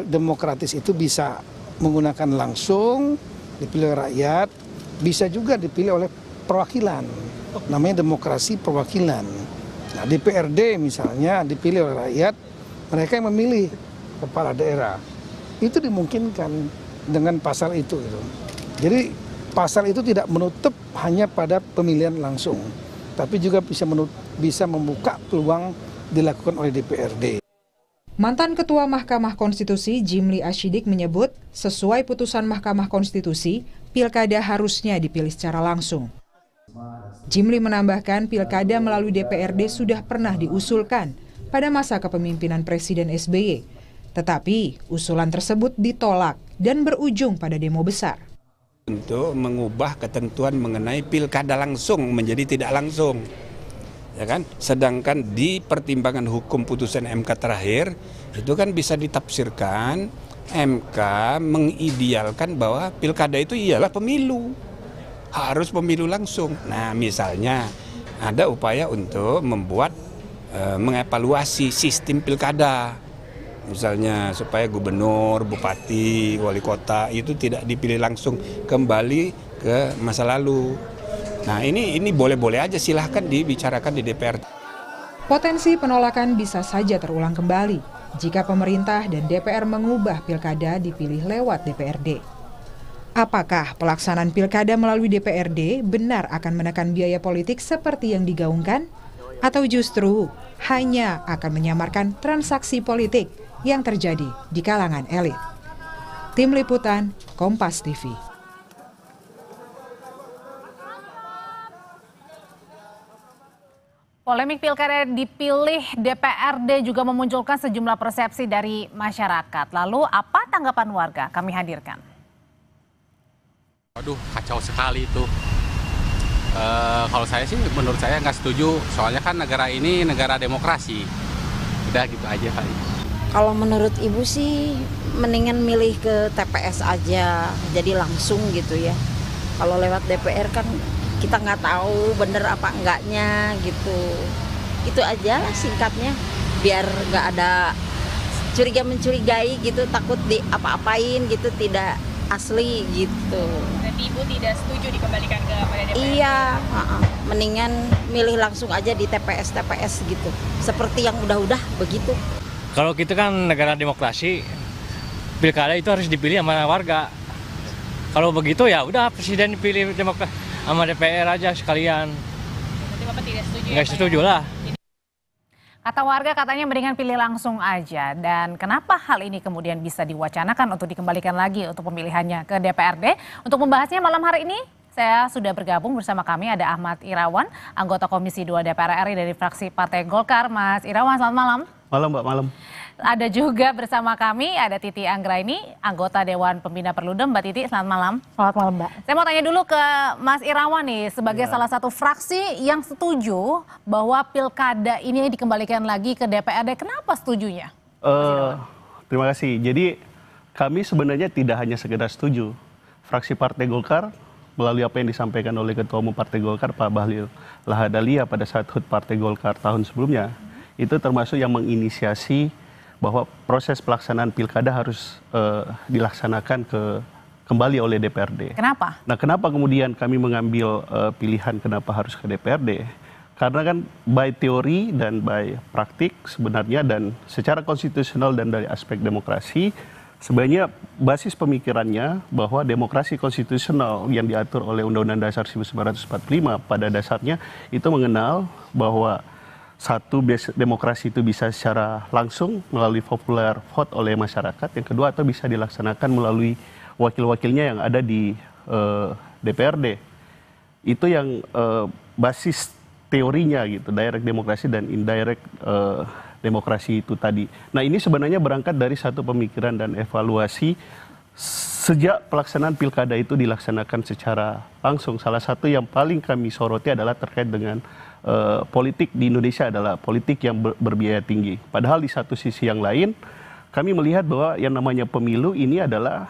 demokratis itu bisa menggunakan langsung, dipilih rakyat, bisa juga dipilih oleh perwakilan. Namanya demokrasi perwakilan. Nah, DPRD misalnya dipilih oleh rakyat, mereka yang memilih kepala daerah. Itu dimungkinkan dengan pasal itu. Jadi pasal itu tidak menutup hanya pada pemilihan langsung, tapi juga bisa membuka peluang dilakukan oleh DPRD. Mantan Ketua Mahkamah Konstitusi Jimli Ashidik menyebut, sesuai putusan Mahkamah Konstitusi, pilkada harusnya dipilih secara langsung. Jimli menambahkan pilkada melalui DPRD sudah pernah diusulkan pada masa kepemimpinan Presiden SBY, tetapi usulan tersebut ditolak dan berujung pada demo besar. Untuk mengubah ketentuan mengenai pilkada langsung menjadi tidak langsung, ya kan? Sedangkan di pertimbangan hukum putusan MK terakhir itu kan bisa ditafsirkan MK mengidealkan bahwa pilkada itu ialah pemilu, harus pemilu langsung. Nah, misalnya ada upaya untuk membuat mengevaluasi sistem pilkada. Misalnya supaya gubernur, bupati, wali kota itu tidak dipilih langsung, kembali ke masa lalu. Nah ini boleh-boleh aja, silahkan dibicarakan di DPR. Potensi penolakan bisa saja terulang kembali jika pemerintah dan DPR mengubah pilkada dipilih lewat DPRD. Apakah pelaksanaan pilkada melalui DPRD benar akan menekan biaya politik seperti yang digaungkan? Atau justru hanya akan menyamarkan transaksi politik yang terjadi di kalangan elit? Tim Liputan, Kompas TV. Polemik pilkada dipilih DPRD juga memunculkan sejumlah persepsi dari masyarakat. Lalu apa tanggapan warga? Kami hadirkan. Waduh, kacau sekali itu. Kalau saya sih, menurut saya nggak setuju. Soalnya kan negara ini negara demokrasi. Udah gitu aja kali. Kalau menurut Ibu sih mendingan milih ke TPS aja, jadi langsung gitu ya. Kalau lewat DPR kan kita nggak tahu bener apa enggaknya gitu. Itu aja lah singkatnya, biar nggak ada curiga-mencurigai gitu, takut di apa-apain gitu, tidak asli gitu. Berarti Ibu tidak setuju dikembalikan kepada DPR? Iya, mendingan milih langsung aja di TPS gitu. Seperti yang udah-udah begitu. Kalau kita kan negara demokrasi, pilkada itu harus dipilih sama warga. Kalau begitu ya udah presiden dipilih sama DPR aja sekalian. Berarti Bapak tidak setuju? Nggak setuju lah. Kata warga katanya mendingan pilih langsung aja. Dan kenapa hal ini kemudian bisa diwacanakan untuk dikembalikan lagi untuk pemilihannya ke DPRD? Untuk membahasnya malam hari ini, saya sudah bergabung bersama kami ada Ahmad Irawan, anggota Komisi 2 DPR RI dari fraksi Partai Golkar. Mas Irawan, selamat malam. Malam, Mbak, malam. Ada juga bersama kami ada Titi Anggraini, anggota Dewan Pembina Perludem. Mbak Titi, selamat malam. Selamat malam, Mbak. Saya mau tanya dulu ke Mas Irawan nih, sebagai salah satu fraksi yang setuju bahwa pilkada ini dikembalikan lagi ke DPRD. Kenapa setujunya? Terima kasih. Jadi kami sebenarnya tidak hanya sekedar setuju. Fraksi Partai Golkar melalui apa yang disampaikan oleh Ketua Umum Partai Golkar Pak Bahlil Lahadalia pada saat HUT Partai Golkar tahun sebelumnya, itu termasuk yang menginisiasi bahwa proses pelaksanaan pilkada harus dilaksanakan kembali oleh DPRD. Kenapa? Nah, kenapa kemudian kami mengambil pilihan kenapa harus ke DPRD? Karena kan by teori dan by praktik sebenarnya dan secara konstitusional dan dari aspek demokrasi, sebenarnya basis pemikirannya bahwa demokrasi konstitusional yang diatur oleh Undang-Undang Dasar 1945 pada dasarnya itu mengenal bahwa satu, demokrasi itu bisa secara langsung melalui popular vote oleh masyarakat. Yang kedua, atau bisa dilaksanakan melalui wakil-wakilnya yang ada di DPRD. Itu yang basis teorinya gitu, direct demokrasi dan indirect demokrasi itu tadi. Nah, ini sebenarnya berangkat dari satu pemikiran dan evaluasi sejak pelaksanaan pilkada itu dilaksanakan secara langsung. Salah satu yang paling kami soroti adalah terkait dengan politik di Indonesia adalah politik yang berbiaya tinggi. Padahal di satu sisi yang lain, kami melihat bahwa yang namanya pemilu ini adalah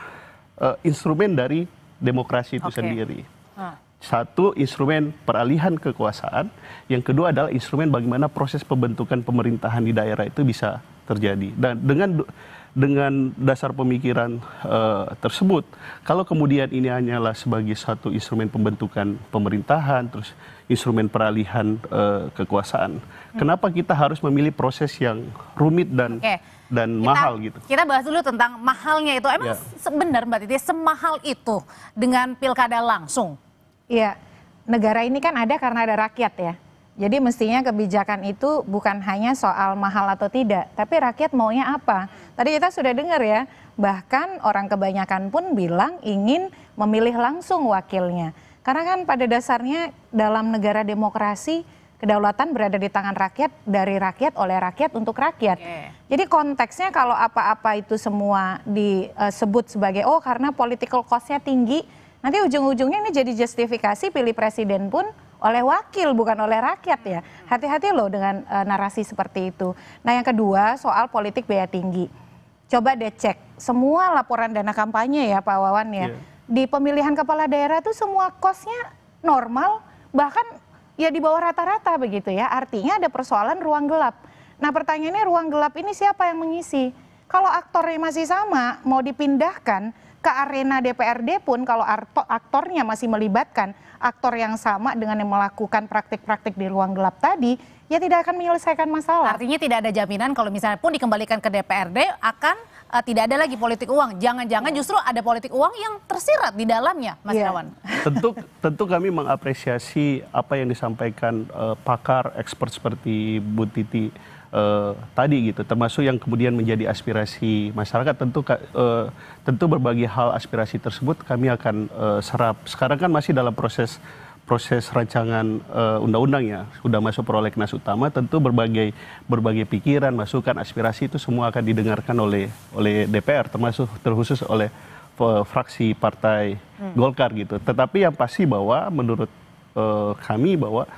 instrumen dari demokrasi itu sendiri. Satu, instrumen peralihan kekuasaan. Yang kedua adalah instrumen bagaimana proses pembentukan pemerintahan di daerah itu bisa terjadi. Dan dengan dasar pemikiran tersebut, kalau kemudian ini hanyalah sebagai satu instrumen pembentukan pemerintahan, terus instrumen peralihan kekuasaan, kenapa kita harus memilih proses yang rumit dan mahal gitu? Kita bahas dulu tentang mahalnya itu. Emang benar Mbak Titi, semahal itu dengan pilkada langsung? Iya, negara ini kan ada karena ada rakyat ya. Jadi mestinya kebijakan itu bukan hanya soal mahal atau tidak, tapi rakyat maunya apa. Tadi kita sudah dengar ya, bahkan orang kebanyakan pun bilang ingin memilih langsung wakilnya. Karena kan pada dasarnya dalam negara demokrasi, kedaulatan berada di tangan rakyat, dari rakyat, oleh rakyat, untuk rakyat. Jadi konteksnya kalau apa-apa itu semua disebut sebagai, oh karena political cost-nya tinggi, Nanti ujung-ujungnya ini jadi justifikasi pilih presiden pun oleh wakil bukan oleh rakyat ya. Hati-hati loh dengan narasi seperti itu. Nah yang kedua soal politik biaya tinggi. Coba deh cek semua laporan dana kampanye ya Pak Wawan ya. Di pemilihan kepala daerah tuh semua kosnya normal, bahkan ya di bawah rata-rata begitu ya. Artinya ada persoalan ruang gelap. Nah pertanyaannya ruang gelap ini siapa yang mengisi? Kalau aktornya masih sama, mau dipindahkan ke arena DPRD pun kalau aktornya masih melibatkan aktor yang sama dengan yang melakukan praktik-praktik di ruang gelap tadi, ya tidak akan menyelesaikan masalah. Artinya tidak ada jaminan kalau misalnya pun dikembalikan ke DPRD akan tidak ada lagi politik uang. Jangan-jangan justru ada politik uang yang tersirat di dalamnya, Mas Irawan. Tentu kami mengapresiasi apa yang disampaikan pakar expert seperti Bu Titi tadi gitu, termasuk yang kemudian menjadi aspirasi masyarakat. Tentu berbagai hal aspirasi tersebut kami akan serap. Sekarang kan masih dalam proses rancangan undang-undang ya, sudah masuk prolegnas utama. Tentu berbagai pikiran, masukan, aspirasi itu semua akan didengarkan oleh DPR, terkhusus oleh fraksi partai Golkar gitu. Tetapi yang pasti bahwa menurut kami bahwa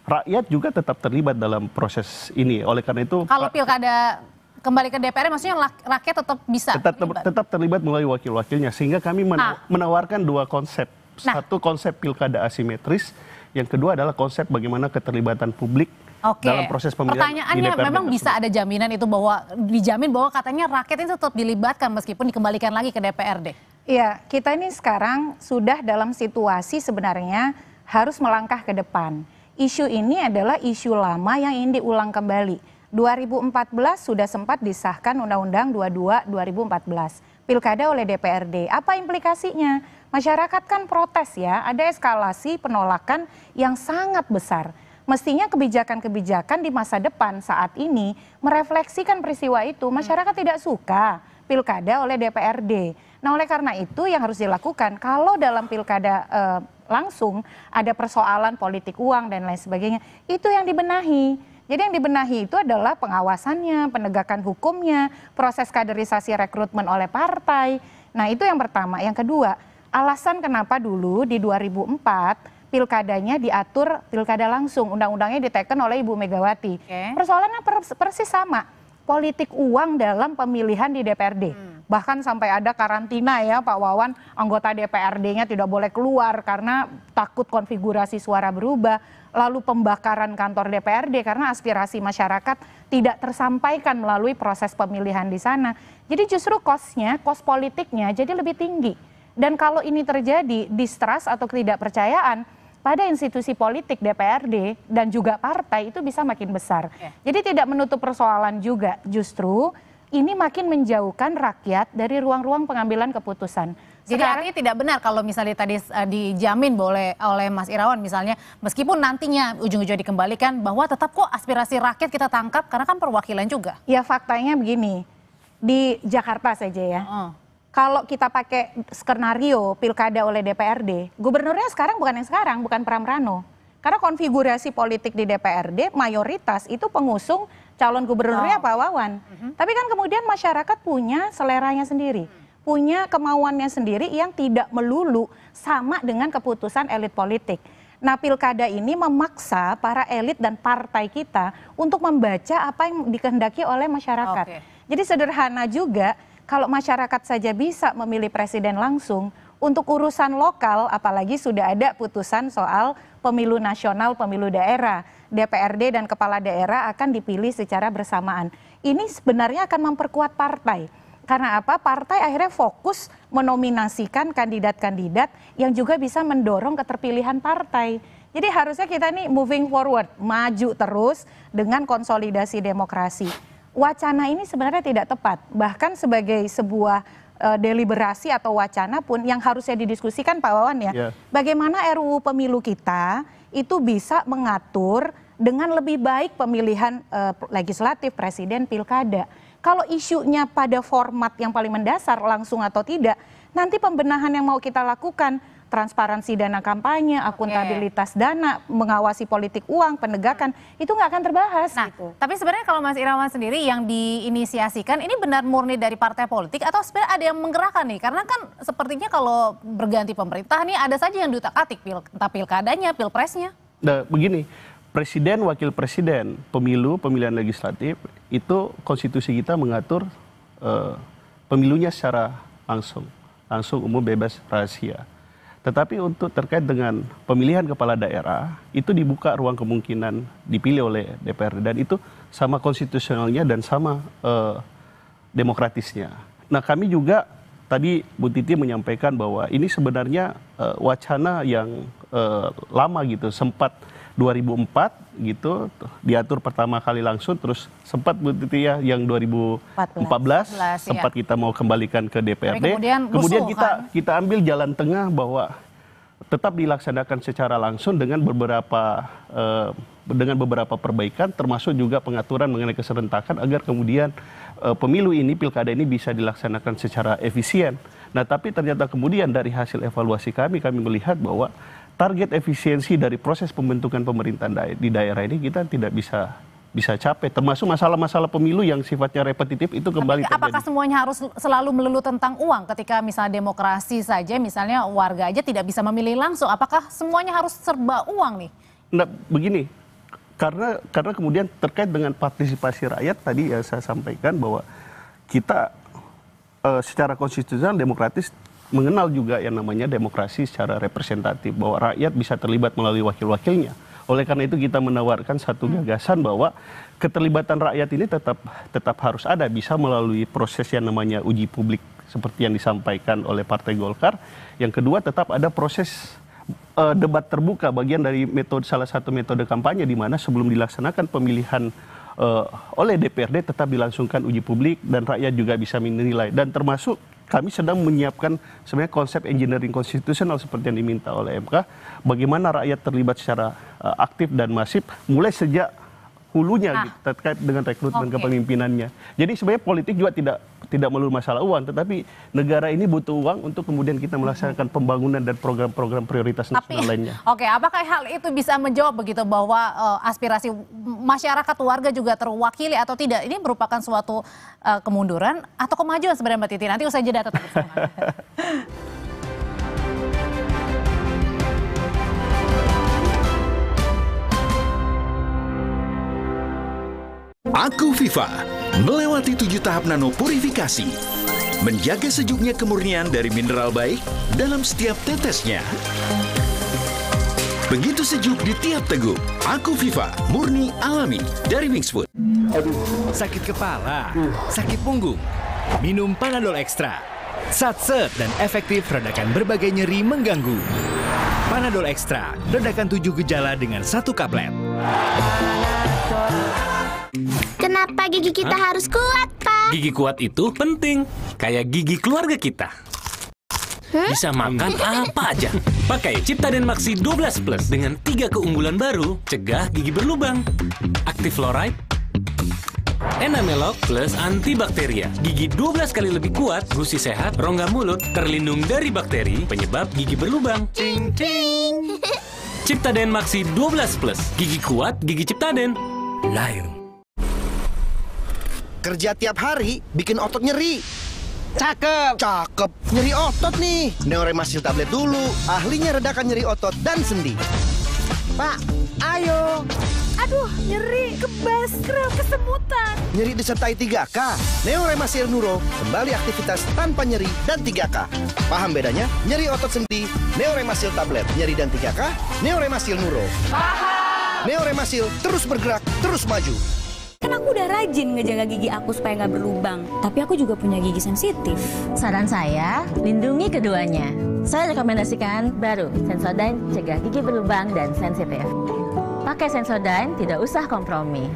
rakyat juga tetap terlibat dalam proses ini. Oleh karena itu kalau pilkada kembali ke DPR maksudnya rakyat tetap bisa tetap terlibat melalui wakil-wakilnya, sehingga kami menawarkan dua konsep. Satu konsep pilkada asimetris, yang kedua adalah konsep bagaimana keterlibatan publik dalam proses pemilihan. Pertanyaannya memang bisa ada jaminan itu bahwa dijamin bahwa katanya rakyat itu tetap dilibatkan meskipun dikembalikan lagi ke DPRD. Iya, kita ini sekarang sudah dalam situasi sebenarnya harus melangkah ke depan. Isu ini adalah isu lama yang ingin diulang kembali. 2014 sudah sempat disahkan Undang-Undang 22 2014. Pilkada oleh DPRD. Apa implikasinya? Masyarakat kan protes ya, ada eskalasi penolakan yang sangat besar. Mestinya kebijakan-kebijakan di masa depan saat ini merefleksikan peristiwa itu. Masyarakat tidak suka pilkada oleh DPRD. Nah oleh karena itu yang harus dilakukan, kalau dalam pilkada langsung ada persoalan politik uang dan lain sebagainya, itu yang dibenahi. Jadi yang dibenahi itu adalah pengawasannya, penegakan hukumnya, proses kaderisasi rekrutmen oleh partai. Nah itu yang pertama. Yang kedua, alasan kenapa dulu di 2004 pilkadanya diatur pilkada langsung, undang-undangnya diteken oleh Ibu Megawati. Persoalannya persis sama, politik uang dalam pemilihan di DPRD. Bahkan sampai ada karantina ya Pak Wawan, anggota DPRD-nya tidak boleh keluar karena takut konfigurasi suara berubah. Lalu pembakaran kantor DPRD karena aspirasi masyarakat tidak tersampaikan melalui proses pemilihan di sana. Jadi justru kos politiknya jadi lebih tinggi. Dan kalau ini terjadi, distrust atau ketidakpercayaan pada institusi politik DPRD dan juga partai itu bisa makin besar. Jadi tidak menutup persoalan juga, justru ini makin menjauhkan rakyat dari ruang-ruang pengambilan keputusan. Jadi artinya tidak benar kalau misalnya tadi dijamin oleh Mas Irawan misalnya, meskipun nantinya ujung-ujungnya dikembalikan bahwa tetap kok aspirasi rakyat kita tangkap karena kan perwakilan juga. Ya faktanya begini, di Jakarta saja ya. Kalau kita pakai skenario pilkada oleh DPRD, gubernurnya sekarang bukan Pram Rano. Karena konfigurasi politik di DPRD mayoritas itu pengusung calon gubernurnya Pak Wawan. Tapi kan kemudian masyarakat punya seleranya sendiri, punya kemauannya sendiri yang tidak melulu sama dengan keputusan elit politik. Nah pilkada ini memaksa para elit dan partai kita untuk membaca apa yang dikehendaki oleh masyarakat. Jadi sederhana juga kalau masyarakat saja bisa memilih presiden langsung, untuk urusan lokal apalagi sudah ada putusan soal pemilu nasional, pemilu daerah. DPRD dan kepala daerah akan dipilih secara bersamaan. Ini sebenarnya akan memperkuat partai. Karena apa? Partai akhirnya fokus menominasikan kandidat-kandidat yang juga bisa mendorong keterpilihan partai. Jadi harusnya kita nih moving forward, maju terus dengan konsolidasi demokrasi. Wacana ini sebenarnya tidak tepat. Bahkan sebagai sebuah deliberasi atau wacana pun yang harusnya didiskusikan Pak Wawan ya. Bagaimana RUU pemilu kita itu bisa mengatur dengan lebih baik pemilihan legislatif, presiden, pilkada. Kalau isunya pada format yang paling mendasar langsung atau tidak, nanti pembenahan yang mau kita lakukan transparansi dana kampanye, akuntabilitas dana, mengawasi politik uang, penegakan, itu nggak akan terbahas. Nah, gitu. tapi sebenarnya kalau Mas Irawan sendiri yang diinisiasikan ini benar murni dari partai politik atau sebenarnya ada yang menggerakkan nih? Karena kan sepertinya kalau berganti pemerintah nih ada saja yang diutak-atik, entah pilkadanya, pilpresnya. Nah, begini, presiden, wakil presiden, pemilu, pemilihan legislatif, itu konstitusi kita mengatur pemilunya secara langsung, umum, bebas, rahasia. Tetapi untuk terkait dengan pemilihan kepala daerah, itu dibuka ruang kemungkinan dipilih oleh DPRD, dan itu sama konstitusionalnya dan sama demokratisnya. Nah, kami juga tadi Bu Titi menyampaikan bahwa ini sebenarnya wacana yang lama gitu, sempat 2004 gitu diatur pertama kali langsung, terus sempat Bu Titi ya yang 2014 sempat kita mau kembalikan ke DPRD. Kemudian kita ambil jalan tengah bahwa tetap dilaksanakan secara langsung dengan beberapa perbaikan, termasuk juga pengaturan mengenai keserentakan agar kemudian pemilu ini, pilkada ini bisa dilaksanakan secara efisien. Nah, tapi ternyata kemudian dari hasil evaluasi kami melihat bahwa target efisiensi dari proses pembentukan pemerintahan di daerah ini kita tidak bisa capai, termasuk masalah-masalah pemilu yang sifatnya repetitif itu kembali terjadi. Apakah semuanya harus selalu melulu tentang uang ketika misalnya demokrasi saja, misalnya warga aja tidak bisa memilih langsung, apakah semuanya harus serba uang nih? Nah, begini, karena kemudian terkait dengan partisipasi rakyat tadi ya saya sampaikan bahwa kita secara konstitusional demokratis mengenal juga yang namanya demokrasi secara representatif, bahwa rakyat bisa terlibat melalui wakil-wakilnya. Oleh karena itu kita menawarkan satu gagasan bahwa keterlibatan rakyat ini tetap harus ada, bisa melalui proses yang namanya uji publik seperti yang disampaikan oleh Partai Golkar. Yang kedua, tetap ada proses debat terbuka, bagian dari salah satu metode kampanye di mana sebelum dilaksanakan pemilihan oleh DPRD tetap dilangsungkan uji publik dan rakyat juga bisa menilai, dan termasuk kami sedang menyiapkan sebenarnya konsep engineering konstitusional seperti yang diminta oleh MK, bagaimana rakyat terlibat secara aktif dan masif mulai sejak hulunya gitu, terkait dengan rekrutmen kepemimpinannya. Jadi sebenarnya politik juga tidak melulu masalah uang, tetapi negara ini butuh uang untuk kemudian kita melaksanakan pembangunan dan program-program prioritas nasional lainnya. Oke, apakah hal itu bisa menjawab begitu bahwa aspirasi masyarakat warga juga terwakili atau tidak? Ini merupakan suatu kemunduran atau kemajuan sebenarnya Mbak Titi? Nanti usai jeda tetap bersama. Aku Viva melewati 7 tahap nano purifikasi, menjaga sejuknya kemurnian dari mineral baik dalam setiap tetesnya. Begitu sejuk di tiap teguk. Aku Viva murni alami dari Wings Food. Sakit kepala, sakit punggung, minum Panadol Extra. Satset dan efektif redakan berbagai nyeri mengganggu. Panadol Extra, redakan 7 gejala dengan 1 kaplet. Kenapa gigi kita harus kuat, Pak? Gigi kuat itu penting, kayak gigi keluarga kita. Bisa makan apa aja. Pakai Ciptaden Maxi 12 Plus dengan 3 keunggulan baru, cegah gigi berlubang. Active Fluoride, Enamelok plus antibakteria. Gigi 12 kali lebih kuat, gusi sehat, rongga mulut, terlindung dari bakteri, penyebab gigi berlubang. Cing cing. Ciptaden Maxi 12 Plus, gigi kuat, gigi Ciptaden. Layu. Kerja tiap hari bikin otot nyeri. Cakep. Nyeri otot nih. Neoremasil tablet dulu. Ahlinya redakan nyeri otot dan sendi. Pak, ayo. Aduh, nyeri, kebas, kram, kesemutan. Nyeri disertai 3K. Neoremasil Nuro kembali aktivitas tanpa nyeri dan 3K. Paham bedanya? Nyeri otot sendi, Neoremasil tablet. Nyeri dan 3K, Neoremasil Nuro. Paham. Neoremasil terus bergerak, terus maju. Kan aku udah rajin ngejaga gigi aku supaya nggak berlubang. Tapi aku juga punya gigi sensitif. Saran saya, lindungi keduanya. Saya rekomendasikan baru Sensodyne cegah gigi berlubang dan sensitif. Pakai Sensodyne, tidak usah kompromi.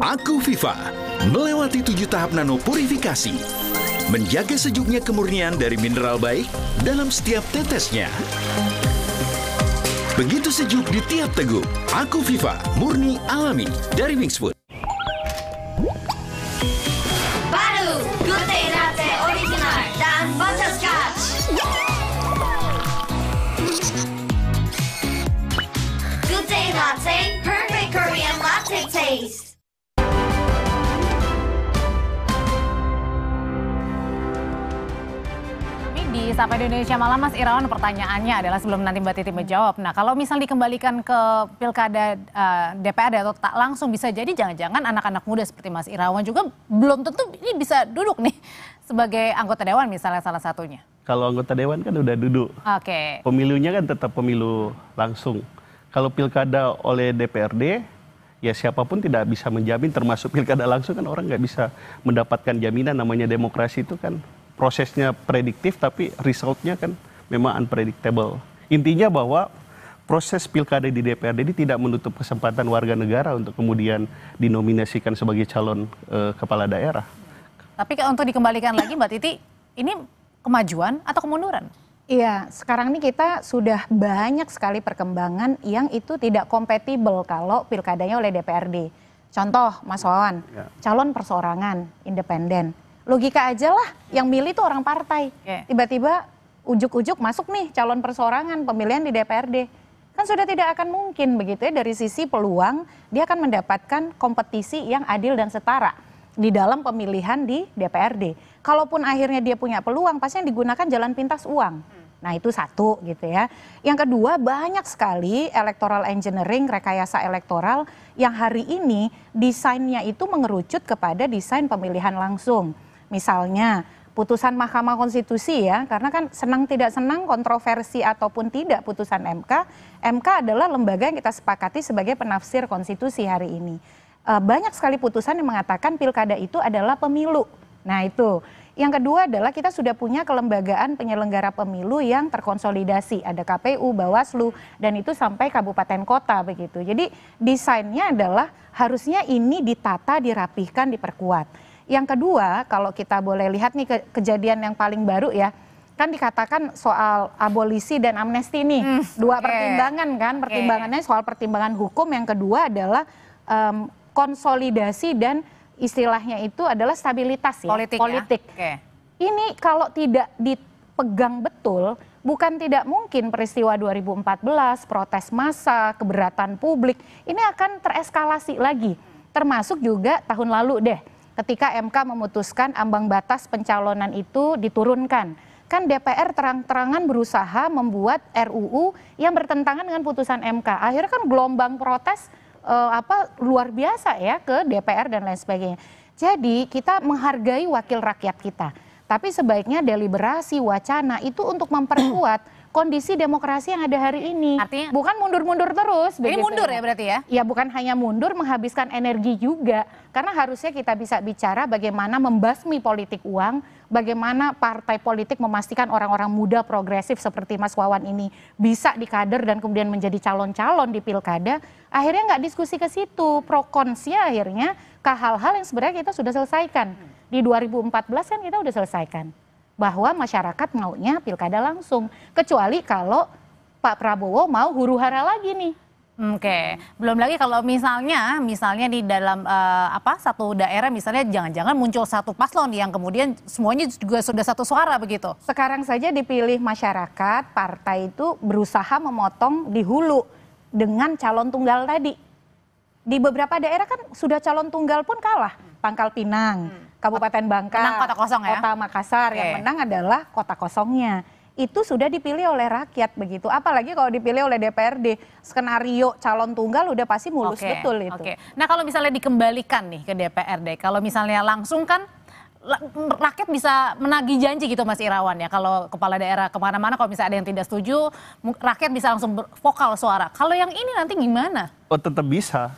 Aku Viva melewati 7 tahap nano purifikasi, menjaga sejuknya kemurnian dari mineral baik dalam setiap tetesnya. Begitu sejuk di tiap teguk. Aku Viva murni alami dari Wings Food. Baru Gute Latte Original dan Butterscotch. di Sapa Indonesia Malam, Mas Irawan, pertanyaannya adalah sebelum nanti Mbak Titi menjawab. Nah, kalau misal dikembalikan ke pilkada DPRD atau tak langsung, bisa jadi jangan-jangan anak-anak muda seperti Mas Irawan juga belum tentu ini bisa duduk nih sebagai anggota dewan misalnya salah satunya. Kalau anggota dewan kan udah duduk. Oke. Pemilunya kan tetap pemilu langsung. Kalau pilkada oleh DPRD, ya siapapun tidak bisa menjamin, termasuk pilkada langsung kan orang nggak bisa mendapatkan jaminan. Namanya demokrasi itu kan prosesnya prediktif tapi resultnya kan memang unpredictable. Intinya bahwa proses pilkada di DPRD ini tidak menutup kesempatan warga negara untuk kemudian dinominasikan sebagai calon kepala daerah. Tapi untuk dikembalikan lagi Mbak Titi, ini kemajuan atau kemunduran? Iya, sekarang ini kita sudah banyak sekali perkembangan yang itu tidak kompatibel kalau pilkadanya oleh DPRD. Contoh, Mas Wawan, calon perseorangan, independen. Logika aja lah, yang milih itu orang partai. Tiba-tiba ujuk-ujuk masuk nih calon perseorangan pemilihan di DPRD. Kan sudah tidak akan mungkin begitu ya, dari sisi peluang dia akan mendapatkan kompetisi yang adil dan setara di dalam pemilihan di DPRD. Kalaupun akhirnya dia punya peluang, pasti yang digunakan jalan pintas uang. Nah itu satu gitu ya. Yang kedua, banyak sekali electoral engineering, rekayasa elektoral yang hari ini desainnya itu mengerucut kepada desain pemilihan langsung. Misalnya putusan Mahkamah Konstitusi ya, karena kan senang tidak senang, kontroversi ataupun tidak putusan MK, MK adalah lembaga yang kita sepakati sebagai penafsir konstitusi hari ini. Banyak sekali putusan yang mengatakan pilkada itu adalah pemilu. Nah itu. Yang kedua adalah kita sudah punya kelembagaan penyelenggara pemilu yang terkonsolidasi. Ada KPU, Bawaslu, dan itu sampai kabupaten kota begitu. Jadi desainnya adalah harusnya ini ditata, dirapihkan, diperkuat. Yang kedua, kalau kita boleh lihat nih kejadian yang paling baru ya, kan dikatakan soal abolisi dan amnesti nih. Dua pertimbangan kan, pertimbangannya soal pertimbangan hukum, yang kedua adalah konsolidasi dan istilahnya itu adalah stabilitas ya, politik. Ini kalau tidak dipegang betul, bukan tidak mungkin peristiwa 2014, protes massa, keberatan publik, ini akan tereskalasi lagi. Termasuk juga tahun lalu deh, ketika MK memutuskan ambang batas pencalonan itu diturunkan. Kan DPR terang-terangan berusaha membuat RUU yang bertentangan dengan putusan MK. Akhirnya kan gelombang protes luar biasa ya ke DPR dan lain sebagainya. Jadi kita menghargai wakil rakyat kita, tapi sebaiknya deliberasi wacana itu untuk memperkuat kondisi demokrasi yang ada hari ini. Artinya bukan mundur-mundur terus. Ini mundur ya berarti ya? Ya bukan hanya mundur, menghabiskan energi juga. Karena harusnya kita bisa bicara bagaimana membasmi politik uang, bagaimana partai politik memastikan orang-orang muda progresif seperti Mas Wawan ini bisa dikader dan kemudian menjadi calon-calon di pilkada. Akhirnya nggak diskusi ke situ, pro konsnya akhirnya ke hal-hal yang sebenarnya kita sudah selesaikan. Di 2014 kan kita sudah selesaikan. Bahwa masyarakat maunya pilkada langsung. Kecuali kalau Pak Prabowo mau huru-hara lagi nih. Oke, belum lagi kalau misalnya di dalam satu daerah misalnya jangan-jangan muncul satu paslon yang kemudian semuanya juga sudah satu suara begitu. Sekarang saja dipilih masyarakat, partai itu berusaha memotong di hulu dengan calon tunggal tadi. Di beberapa daerah kan sudah calon tunggal pun kalah. Pangkal Pinang, Kabupaten Bangka, menang kota kosong ya? Kota Makassar, yang menang adalah kota kosongnya. Itu sudah dipilih oleh rakyat begitu. Apalagi kalau dipilih oleh DPRD, skenario calon tunggal udah pasti mulus betul itu. Nah kalau misalnya dikembalikan nih ke DPRD, kalau misalnya langsung kan rakyat bisa menagih janji gitu Mas Irawan ya. Kalau kepala daerah kemana-mana kalau misalnya ada yang tidak setuju, rakyat bisa langsung vokal suara. Kalau yang ini nanti gimana? Oh tetap bisa.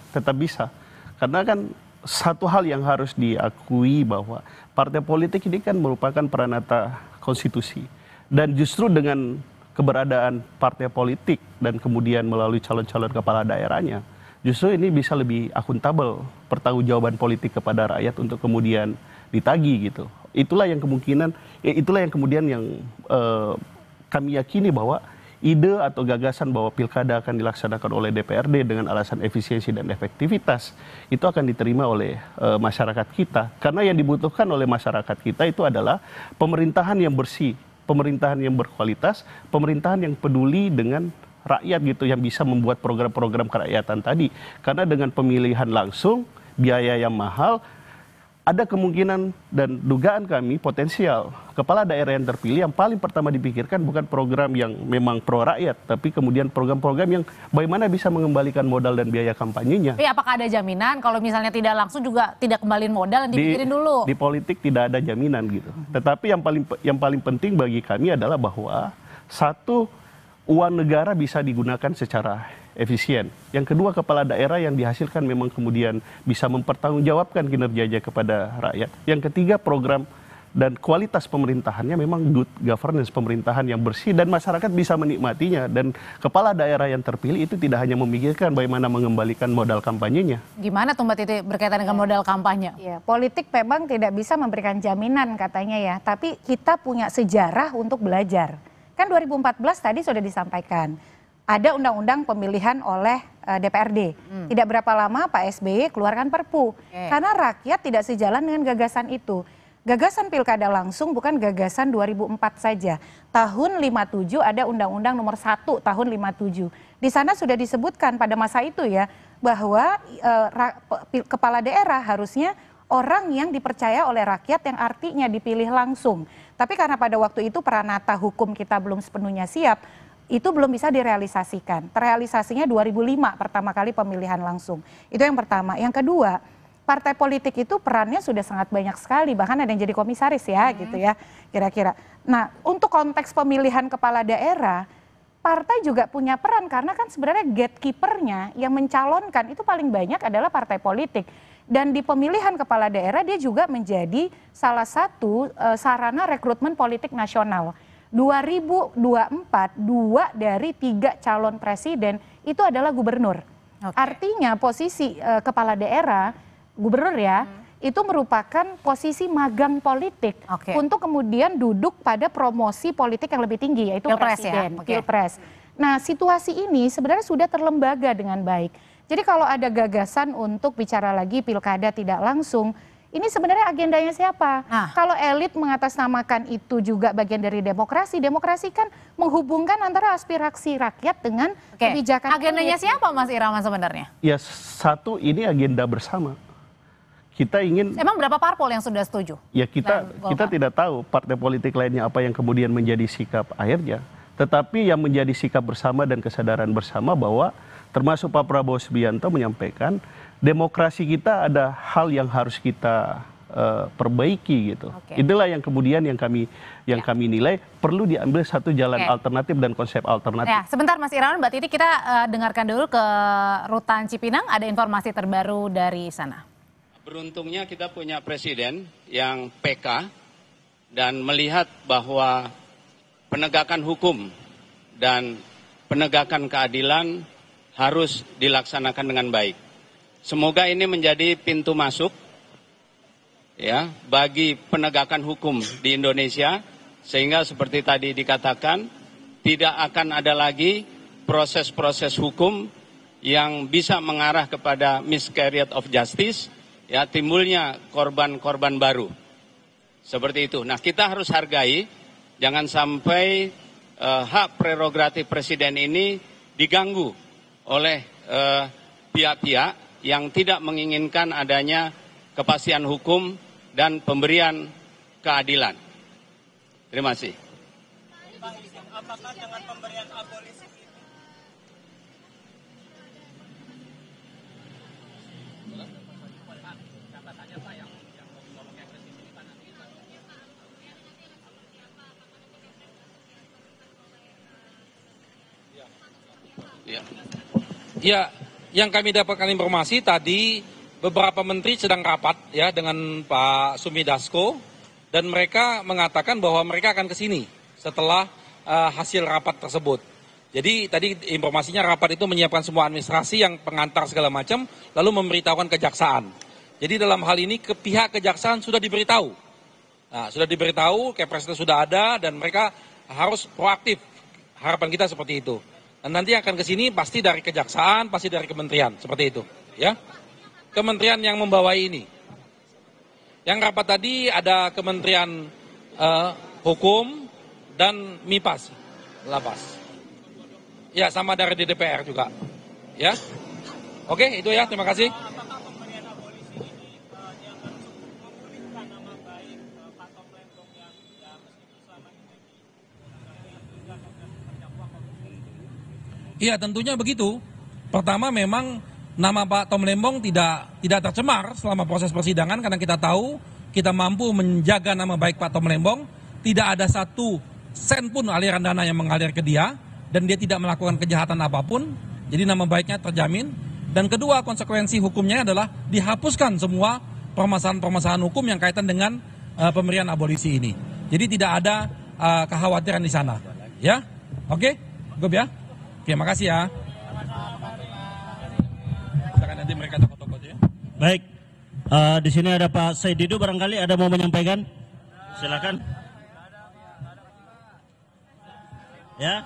Karena kan satu hal yang harus diakui bahwa partai politik ini kan merupakan peranata konstitusi. Dan justru dengan keberadaan partai politik dan kemudian melalui calon-calon kepala daerahnya, justru ini bisa lebih akuntabel pertanggungjawaban politik kepada rakyat untuk kemudian ditagih gitu. Itulah yang kemudian yang kami yakini bahwa ide atau gagasan bahwa pilkada akan dilaksanakan oleh DPRD dengan alasan efisiensi dan efektivitas itu akan diterima oleh masyarakat kita. Karena yang dibutuhkan oleh masyarakat kita itu adalah pemerintahan yang bersih, pemerintahan yang berkualitas, pemerintahan yang peduli dengan rakyat gitu, yang bisa membuat program-program kerakyatan tadi. Karena dengan pemilihan langsung, biaya yang mahal, ada kemungkinan dan dugaan kami potensial kepala daerah yang terpilih yang paling pertama dipikirkan bukan program yang memang pro rakyat, tapi kemudian program-program yang bagaimana bisa mengembalikan modal dan biaya kampanyenya. Tapi apakah ada jaminan kalau misalnya tidak langsung juga tidak kembaliin modal yang dipikirin dulu? Di politik tidak ada jaminan gitu. Tetapi yang paling penting bagi kami adalah bahwa satu, uang negara bisa digunakan secara efisien. Yang kedua, kepala daerah yang dihasilkan memang kemudian bisa mempertanggungjawabkan kinerjanya kepada rakyat. Yang ketiga, program dan kualitas pemerintahannya memang good governance, pemerintahan yang bersih dan masyarakat bisa menikmatinya. Dan kepala daerah yang terpilih itu tidak hanya memikirkan bagaimana mengembalikan modal kampanyenya. Gimana tuh Mbak Titi berkaitan dengan modal kampanye? Ya, politik memang tidak bisa memberikan jaminan katanya ya, tapi kita punya sejarah untuk belajar. Kan 2014 tadi sudah disampaikan. Ada undang-undang pemilihan oleh DPRD. Tidak berapa lama Pak SBY keluarkan Perpu. Karena rakyat tidak sejalan dengan gagasan itu. Gagasan pilkada langsung bukan gagasan 2004 saja. Tahun 57 ada Undang-Undang nomor 1 tahun 57. Di sana sudah disebutkan pada masa itu ya, bahwa kepala daerah harusnya orang yang dipercaya oleh rakyat yang artinya dipilih langsung. Tapi karena pada waktu itu peranata hukum kita belum sepenuhnya siap, itu belum bisa direalisasikan. Terrealisasinya 2005 pertama kali pemilihan langsung. Itu yang pertama. Yang kedua, partai politik itu perannya sudah sangat banyak sekali, bahkan ada yang jadi komisaris ya gitu ya kira-kira. Nah, untuk konteks pemilihan kepala daerah, partai juga punya peran karena kan sebenarnya gatekeeper-nya yang mencalonkan itu paling banyak adalah partai politik. Dan di pemilihan kepala daerah dia juga menjadi salah satu sarana rekrutmen politik nasional. 2024, 2 dari 3 calon presiden itu adalah gubernur. Artinya posisi kepala daerah, gubernur ya, itu merupakan posisi magang politik untuk kemudian duduk pada promosi politik yang lebih tinggi, yaitu Pilpres presiden, ya? Pilpres. Nah, situasi ini sebenarnya sudah terlembaga dengan baik. Jadi kalau ada gagasan untuk bicara lagi pilkada tidak langsung, ini sebenarnya agendanya siapa? Kalau elit mengatasnamakan itu juga bagian dari demokrasi, demokrasi kan menghubungkan antara aspirasi rakyat dengan kebijakan. Agendanya siapa Mas Irawan sebenarnya? Ya, satu, ini agenda bersama. Kita ingin... Emang berapa parpol yang sudah setuju? Ya kita tidak tahu partai politik lainnya apa yang kemudian menjadi sikap akhirnya. Tetapi yang menjadi sikap bersama dan kesadaran bersama bahwa termasuk Pak Prabowo Subianto menyampaikan demokrasi kita ada hal yang harus kita perbaiki gitu. Itulah yang kemudian yang kami nilai perlu diambil satu jalan alternatif dan konsep alternatif. Ya, sebentar Mas Irawan, Mbak Titi, kita dengarkan dulu ke Rutan Cipinang, ada informasi terbaru dari sana. Beruntungnya kita punya presiden yang PK dan melihat bahwa penegakan hukum dan penegakan keadilan harus dilaksanakan dengan baik. Semoga ini menjadi pintu masuk ya bagi penegakan hukum di Indonesia, sehingga seperti tadi dikatakan tidak akan ada lagi proses-proses hukum yang bisa mengarah kepada miscarriage of justice, ya timbulnya korban-korban baru. Seperti itu. Nah, kita harus hargai, jangan sampai hak prerogatif presiden ini diganggu oleh pihak-pihak yang tidak menginginkan adanya kepastian hukum dan pemberian keadilan. Terima kasih. Apakah dengan pemberian abolisi itu? Ya, yang kami dapatkan informasi tadi beberapa menteri sedang rapat ya dengan Pak Sumidasko dan mereka mengatakan bahwa mereka akan ke sini setelah hasil rapat tersebut. Jadi tadi informasinya rapat itu menyiapkan semua administrasi yang pengantar segala macam lalu memberitahukan kejaksaan. Jadi dalam hal ini pihak kejaksaan sudah diberitahu. Nah, sudah diberitahu, Kepresnya sudah ada dan mereka harus proaktif. Harapan kita seperti itu. Dan nanti akan ke sini pasti dari kejaksaan, pasti dari kementerian, seperti itu, ya. Kementerian yang membawai ini. Yang rapat tadi ada Kementerian Hukum dan MIPAS, Lapas. Ya, sama dari DPR juga, ya. Oke, itu ya, terima kasih. Iya, tentunya begitu. Pertama memang nama Pak Tom Lembong tidak tercemar selama proses persidangan karena kita tahu kita mampu menjaga nama baik Pak Tom Lembong. Tidak ada satu sen pun aliran dana yang mengalir ke dia dan dia tidak melakukan kejahatan apapun. Jadi nama baiknya terjamin. Dan kedua, konsekuensi hukumnya adalah dihapuskan semua permasalahan-permasalahan hukum yang kaitan dengan pemberian abolisi ini. Jadi tidak ada kekhawatiran di sana. Ya, oke, cukup ya. Oke, makasih ya. Nanti mereka tokoh-tokoh ya. Baik, di sini ada Pak Said Didu, barangkali ada mau menyampaikan, silakan. Ya,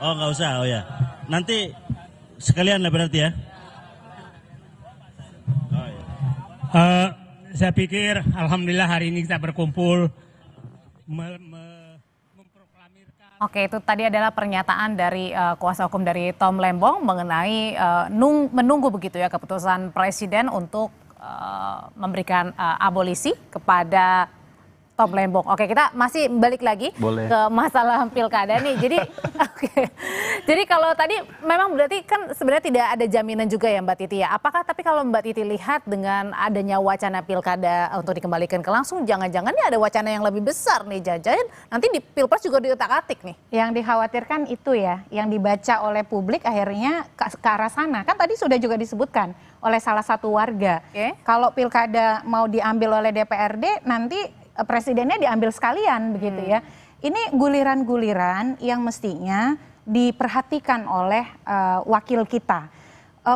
oh nggak usah, oh ya, nanti sekalian lah berarti ya. Oh, ya. Saya pikir alhamdulillah hari ini kita berkumpul Oke, itu tadi adalah pernyataan dari kuasa hukum dari Tom Lembong mengenai menunggu begitu ya keputusan Presiden untuk memberikan abolisi kepada Tom Lembong. Oke, kita masih balik lagi ke masalah pilkada nih. Jadi, jadi kalau tadi memang berarti kan sebenarnya tidak ada jaminan juga ya Mbak Titi ya. Apakah tapi kalau Mbak Titi lihat dengan adanya wacana pilkada untuk dikembalikan ke langsung, jangan-jangan nih ada wacana yang lebih besar nih, jajan nanti di Pilpres juga diutak-atik nih. Yang dikhawatirkan itu ya, yang dibaca oleh publik akhirnya ke arah sana. Kan tadi sudah juga disebutkan oleh salah satu warga. Kalau pilkada mau diambil oleh DPRD, nanti presidennya diambil sekalian begitu ya. Ini guliran-guliran yang mestinya diperhatikan oleh wakil kita.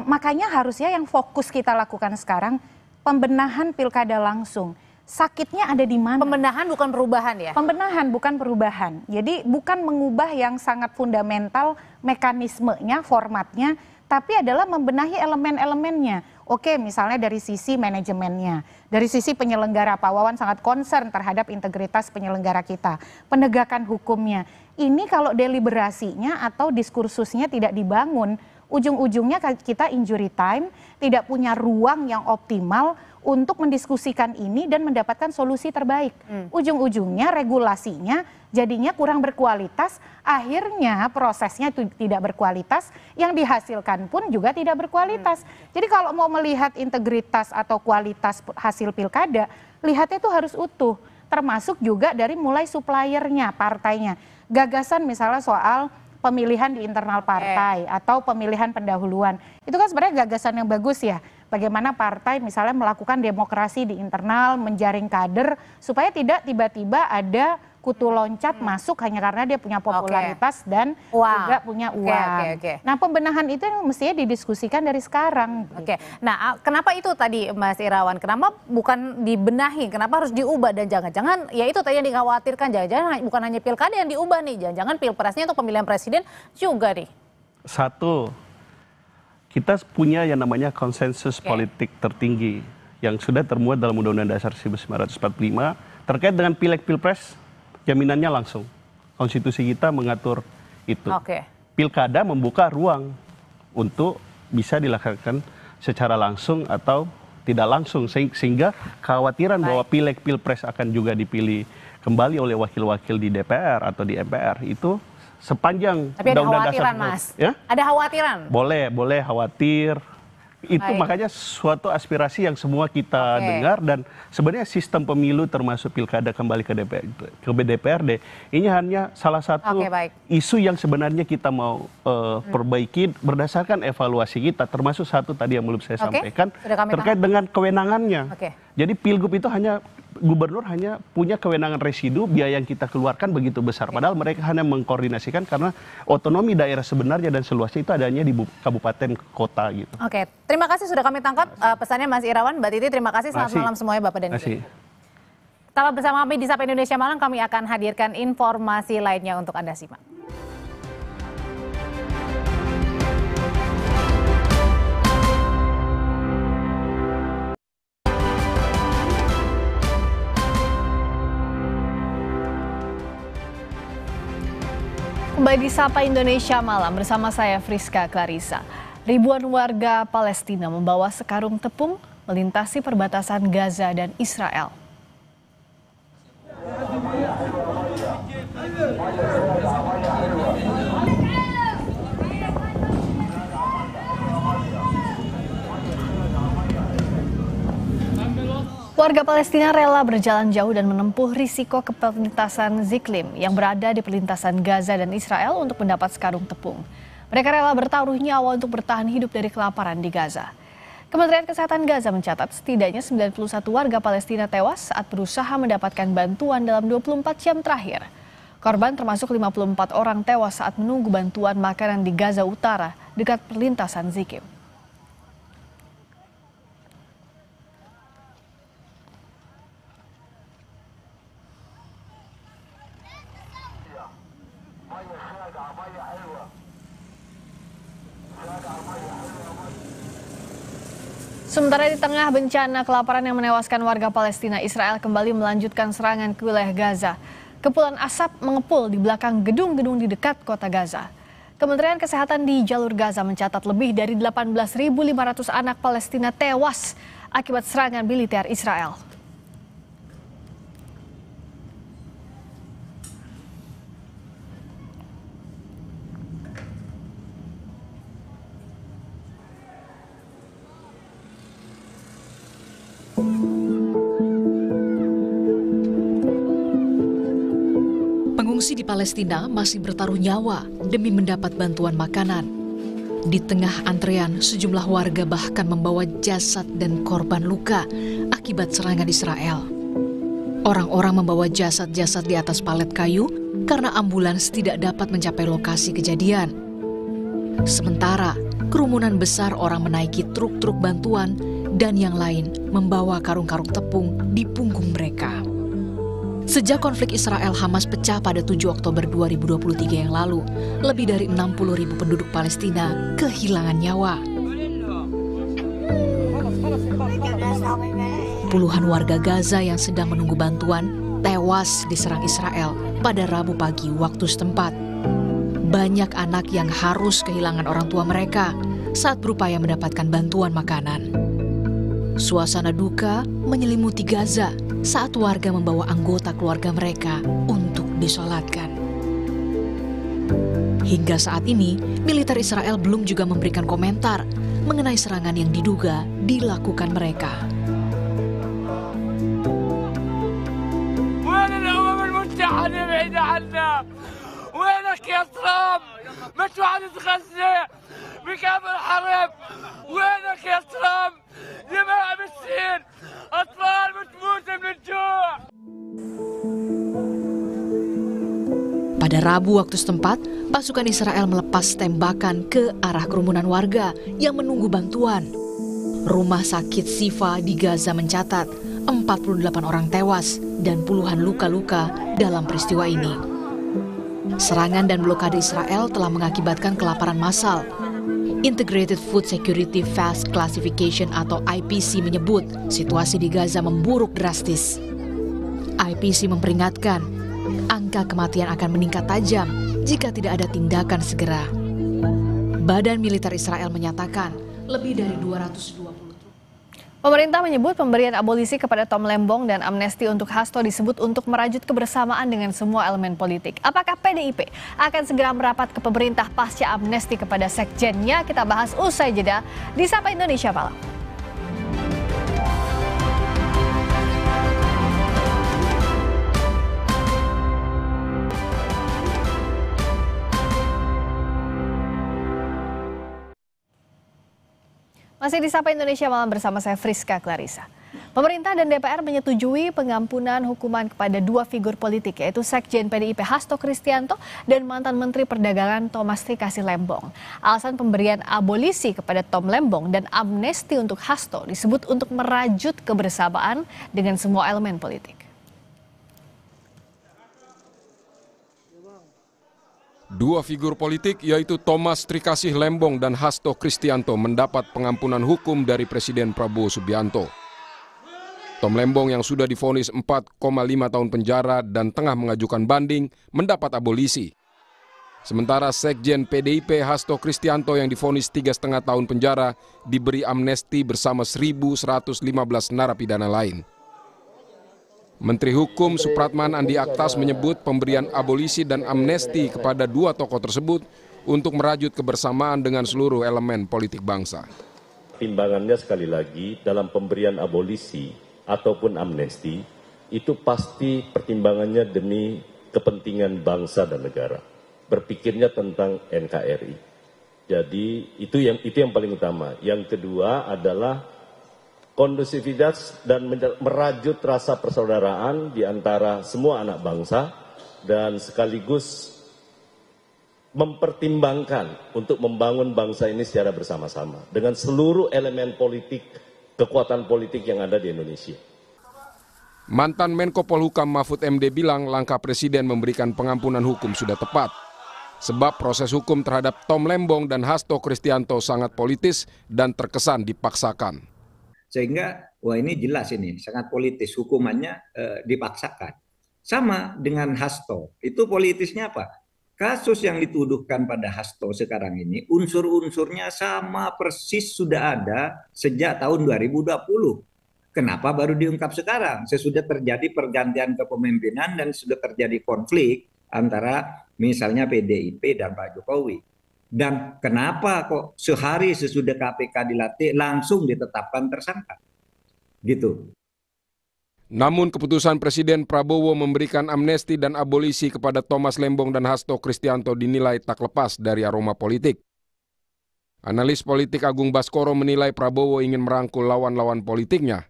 Makanya harusnya yang fokus kita lakukan sekarang pembenahan pilkada langsung. Sakitnya ada di mana? Pembenahan bukan perubahan ya? Pembenahan bukan perubahan. Jadi bukan mengubah yang sangat fundamental mekanismenya, formatnya, tapi adalah membenahi elemen-elemennya. Oke, misalnya dari sisi manajemennya, dari sisi penyelenggara, Pak Wawan sangat concern terhadap integritas penyelenggara kita, penegakan hukumnya. Ini kalau deliberasinya atau diskursusnya tidak dibangun, ujung-ujungnya kita injury time, tidak punya ruang yang optimal untuk mendiskusikan ini dan mendapatkan solusi terbaik. Ujung-ujungnya regulasinya jadinya kurang berkualitas, akhirnya prosesnya tidak berkualitas, yang dihasilkan pun juga tidak berkualitas. Jadi kalau mau melihat integritas atau kualitas hasil pilkada, lihatnya itu harus utuh, termasuk juga dari mulai suppliernya, partainya. Gagasan misalnya soal pemilihan di internal partai atau pemilihan pendahuluan. Itu kan sebenarnya gagasan yang bagus ya. Bagaimana partai misalnya melakukan demokrasi di internal, menjaring kader supaya tidak tiba-tiba ada kutu loncat masuk hanya karena dia punya popularitas dan juga punya uang. Nah, pembenahan itu yang mestinya didiskusikan dari sekarang. Nah, kenapa itu tadi Mas Irawan? Kenapa bukan dibenahi? Kenapa harus diubah? Dan jangan-jangan ya itu tadi yang dikhawatirkan, jangan-jangan bukan hanya pilkada yang diubah nih, jangan-jangan pilpresnya untuk pemilihan presiden juga nih. Satu, kita punya yang namanya konsensus politik tertinggi yang sudah termuat dalam Undang-Undang Dasar 1945 terkait dengan pileg pilpres, jaminannya langsung. Konstitusi kita mengatur itu. Pilkada membuka ruang untuk bisa dilakukan secara langsung atau tidak langsung, sehingga kekhawatiran bahwa pileg pilpres akan juga dipilih kembali oleh wakil-wakil di DPR atau di MPR itu sepanjang Undang-Undang Dasar. Mas. Ya? Ada khawatiran? Boleh khawatir. Itu makanya suatu aspirasi yang semua kita dengar, dan sebenarnya sistem pemilu termasuk pilkada kembali ke DPRD ini hanya salah satu isu yang sebenarnya kita mau perbaiki berdasarkan evaluasi kita, termasuk satu tadi yang belum saya sampaikan terkait dengan kewenangannya. Jadi Pilgub itu gubernur hanya punya kewenangan residu, biaya yang kita keluarkan begitu besar. Padahal mereka hanya mengkoordinasikan karena otonomi daerah sebenarnya dan seluasnya itu adanya di kabupaten kota gitu. Terima kasih sudah kami tangkap pesannya Mas Irawan, Mbak Titi, terima kasih. Selamat malam semuanya Bapak dan Ibu. Tetap bersama kami di Sapa Indonesia Malam, kami akan hadirkan informasi lainnya untuk Anda simak. Kembali di Sapa Indonesia Malam bersama saya Friska Clarissa. Ribuan warga Palestina membawa sekarung tepung melintasi perbatasan Gaza dan Israel. Warga Palestina rela berjalan jauh dan menempuh risiko ke perlintasan Ziklim yang berada di perlintasan Gaza dan Israel untuk mendapat sekarung tepung. Mereka rela bertaruh nyawa untuk bertahan hidup dari kelaparan di Gaza. Kementerian Kesehatan Gaza mencatat setidaknya 91 warga Palestina tewas saat berusaha mendapatkan bantuan dalam 24 jam terakhir. Korban termasuk 54 orang tewas saat menunggu bantuan makanan di Gaza Utara dekat perlintasan Ziklim. Sementara di tengah bencana kelaparan yang menewaskan warga Palestina, Israel kembali melanjutkan serangan ke wilayah Gaza. Kepulan asap mengepul di belakang gedung-gedung di dekat kota Gaza. Kementerian Kesehatan di jalur Gaza mencatat lebih dari 18.500 anak Palestina tewas akibat serangan militer Israel. Pengungsi di Palestina masih bertaruh nyawa demi mendapat bantuan makanan. Di tengah antrean, sejumlah warga bahkan membawa jasad dan korban luka akibat serangan Israel. Orang-orang membawa jasad-jasad di atas palet kayu karena ambulans tidak dapat mencapai lokasi kejadian. Sementara, kerumunan besar orang menaiki truk-truk bantuan dan yang lain membawa karung-karung tepung di punggung mereka. Sejak konflik Israel-Hamas pecah pada 7 Oktober 2023 yang lalu, lebih dari 60.000 penduduk Palestina kehilangan nyawa. Puluhan warga Gaza yang sedang menunggu bantuan tewas diserang Israel pada Rabu pagi waktu setempat. Banyak anak yang harus kehilangan orang tua mereka saat berupaya mendapatkan bantuan makanan. Suasana duka menyelimuti Gaza saat warga membawa anggota keluarga mereka untuk disolatkan. Hingga saat ini, militer Israel belum juga memberikan komentar mengenai serangan yang diduga dilakukan mereka. Pada Rabu waktu setempat, pasukan Israel melepas tembakan ke arah kerumunan warga yang menunggu bantuan. Rumah sakit Sifa di Gaza mencatat 48 orang tewas dan puluhan luka-luka dalam peristiwa ini. Serangan dan blokade Israel telah mengakibatkan kelaparan massal. Integrated Food Security Fast Classification atau IPC menyebut situasi di Gaza memburuk drastis. IPC memperingatkan angka kematian akan meningkat tajam jika tidak ada tindakan segera. Badan militer Israel menyatakan lebih dari 220. Pemerintah menyebut pemberian abolisi kepada Tom Lembong dan amnesti untuk Hasto disebut untuk merajut kebersamaan dengan semua elemen politik. Apakah PDIP akan segera merapat ke pemerintah pasca amnesti kepada sekjennya? Kita bahas usai jeda di Sapa Indonesia Malam. Masih di Sapa Indonesia Malam bersama saya Friska Clarissa. Pemerintah dan DPR menyetujui pengampunan hukuman kepada dua figur politik yaitu Sekjen PDIP Hasto Kristianto dan mantan Menteri Perdagangan Thomas Trikasih Lembong. Alasan pemberian abolisi kepada Tom Lembong dan amnesti untuk Hasto disebut untuk merajut kebersamaan dengan semua elemen politik. Dua figur politik yaitu Thomas Trikasih Lembong dan Hasto Kristianto mendapat pengampunan hukum dari Presiden Prabowo Subianto. Tom Lembong yang sudah divonis 4,5 tahun penjara dan tengah mengajukan banding mendapat abolisi. Sementara Sekjen PDIP Hasto Kristianto yang divonis 3,5 tahun penjara diberi amnesti bersama 1.115 narapidana lain. Menteri Hukum Supratman Andi Aktas menyebut pemberian abolisi dan amnesti kepada dua tokoh tersebut untuk merajut kebersamaan dengan seluruh elemen politik bangsa. Timbangannya sekali lagi dalam pemberian abolisi ataupun amnesti, itu pasti pertimbangannya demi kepentingan bangsa dan negara. Berpikirnya tentang NKRI. Jadi itu yang paling utama. Yang kedua adalah kondusivitas dan merajut rasa persaudaraan di antara semua anak bangsa dan sekaligus mempertimbangkan untuk membangun bangsa ini secara bersama-sama dengan seluruh elemen politik, kekuatan politik yang ada di Indonesia. Mantan Menko Polhukam Mahfud MD bilang langkah Presiden memberikan pengampunan hukum sudah tepat. Sebab proses hukum terhadap Tom Lembong dan Hasto Kristianto sangat politis dan terkesan dipaksakan. Sehingga, wah ini jelas ini, sangat politis, hukumannya dipaksakan. Sama dengan Hasto, itu politisnya apa? Kasus yang dituduhkan pada Hasto sekarang ini, unsur-unsurnya sama persis sudah ada sejak tahun 2020. Kenapa baru diungkap sekarang? Sesudah terjadi pergantian kepemimpinan dan sudah terjadi konflik antara misalnya PDIP dan Pak Jokowi. Dan kenapa kok sehari sesudah KPK dilantik langsung ditetapkan tersangka? Gitu. Namun keputusan Presiden Prabowo memberikan amnesti dan abolisi kepada Thomas Lembong dan Hasto Kristianto dinilai tak lepas dari aroma politik. Analis politik Agung Baskoro menilai Prabowo ingin merangkul lawan-lawan politiknya.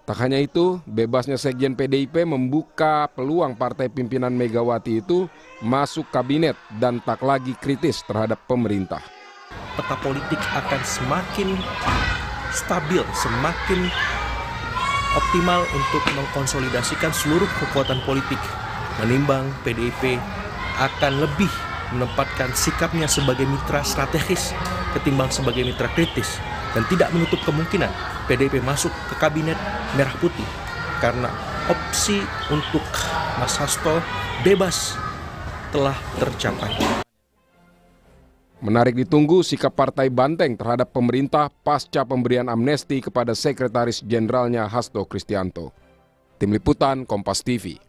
Tak hanya itu, bebasnya Sekjen PDIP membuka peluang partai pimpinan Megawati itu masuk kabinet dan tak lagi kritis terhadap pemerintah. Peta politik akan semakin stabil, semakin optimal untuk mengkonsolidasikan seluruh kekuatan politik. Menimbang PDIP akan lebih menempatkan sikapnya sebagai mitra strategis ketimbang sebagai mitra kritis. Dan tidak menutup kemungkinan PDIP masuk ke kabinet merah putih karena opsi untuk Mas Hasto bebas telah tercapai. Menarik ditunggu sikap Partai Banteng terhadap pemerintah pasca pemberian amnesti kepada Sekretaris Jenderalnya Hasto Kristianto. Tim Liputan Kompas TV.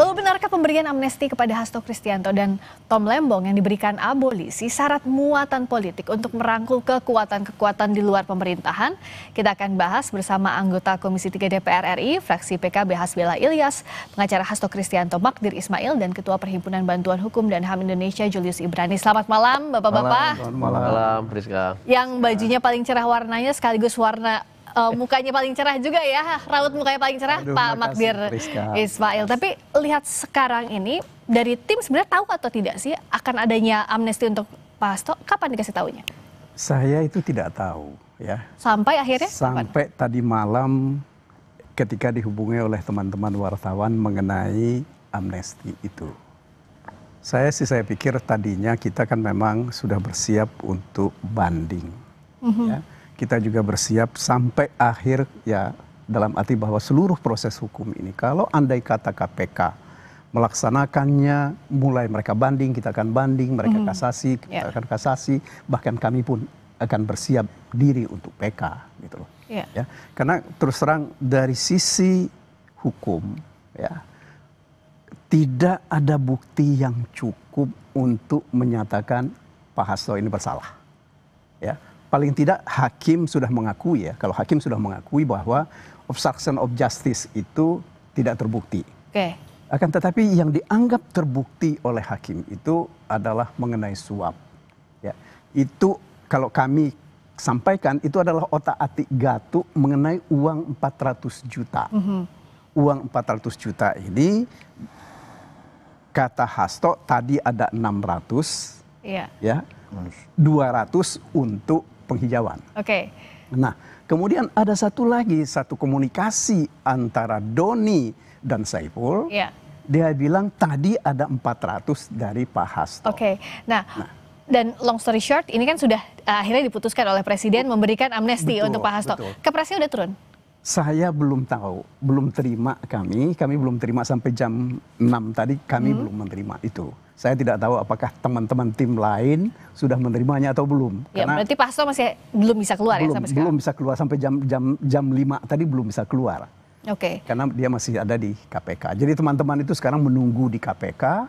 Lalu benarkah pemberian amnesti kepada Hasto Kristianto dan Tom Lembong yang diberikan abolisi syarat muatan politik untuk merangkul kekuatan-kekuatan di luar pemerintahan? Kita akan bahas bersama anggota Komisi 3 DPR RI, fraksi PKB Hasbela Ilyas, pengacara Hasto Kristianto Magdir Ismail, dan Ketua Perhimpunan Bantuan Hukum dan HAM Indonesia Julius Ibrani. Selamat malam Bapak-Bapak. Malam Rizka. Yang bajunya paling cerah warnanya sekaligus warna mukanya paling cerah juga ya, raut mukanya paling cerah. Aduh, Pak Magdir Ismail. Tapi lihat sekarang ini dari tim sebenarnya tahu atau tidak sih akan adanya amnesti untuk Pak Hasto? Kapan dikasih tahunya? Saya itu tidak tahu ya. Sampai akhirnya? Sampai tadi malam ketika dihubungi oleh teman-teman wartawan mengenai amnesti itu. Saya pikir tadinya kita kan memang sudah bersiap untuk banding. Ya. Kita juga bersiap sampai akhir ya, dalam arti bahwa seluruh proses hukum ini kalau andai kata KPK melaksanakannya, mulai mereka banding, kita akan banding, mereka kasasi, kita akan kasasi, bahkan kami pun akan bersiap diri untuk PK gitu loh. Ya, karena terus terang dari sisi hukum ya, tidak ada bukti yang cukup untuk menyatakan Pak Hasto ini bersalah. Ya. Paling tidak hakim sudah mengakui ya, kalau hakim sudah mengakui bahwa obstruction of justice itu tidak terbukti. Akan tetapi yang dianggap terbukti oleh hakim itu adalah mengenai suap. Ya, itu kalau kami sampaikan itu adalah otak-atik Gatuk mengenai uang 400 juta. Uang 400 juta ini kata Hasto tadi ada 600, ya, 200 untuk penghijauan. Nah, kemudian ada satu komunikasi antara Doni dan Saiful. Dia bilang tadi ada 400 dari Pak Hasto. Nah, dan long story short, ini kan sudah akhirnya diputuskan oleh Presiden memberikan amnesti untuk Pak Hasto. Kepresnya udah turun? Saya belum tahu, belum terima kami belum terima sampai jam 6 tadi, kami belum menerima itu. Saya tidak tahu apakah teman-teman tim lain sudah menerimanya atau belum. Ya, berarti Pak Hasto masih belum bisa keluar ya sampai sekarang? Belum bisa keluar sampai jam 5 tadi belum bisa keluar. Karena dia masih ada di KPK. Jadi teman-teman itu sekarang menunggu di KPK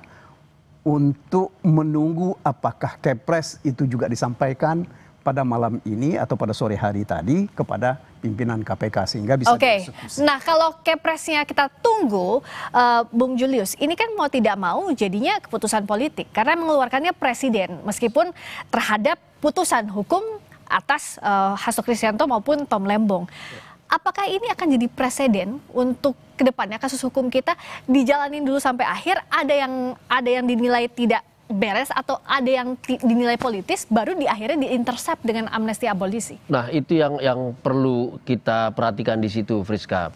untuk menunggu apakah Kepres itu juga disampaikan pada malam ini atau pada sore hari tadi kepada pimpinan KPK sehingga bisa dieksekusi. Nah kalau kepresnya kita tunggu, Bung Julius, ini kan mau tidak mau jadinya keputusan politik karena mengeluarkannya presiden meskipun terhadap putusan hukum atas Hasto Kristianto maupun Tom Lembong. Apakah ini akan jadi presiden untuk kedepannya kasus hukum kita dijalanin dulu sampai akhir? Ada yang dinilai tidak beres atau ada yang dinilai politis baru di akhirnya diintersep dengan amnesti abolisi? Nah itu yang perlu kita perhatikan di situ, Friska.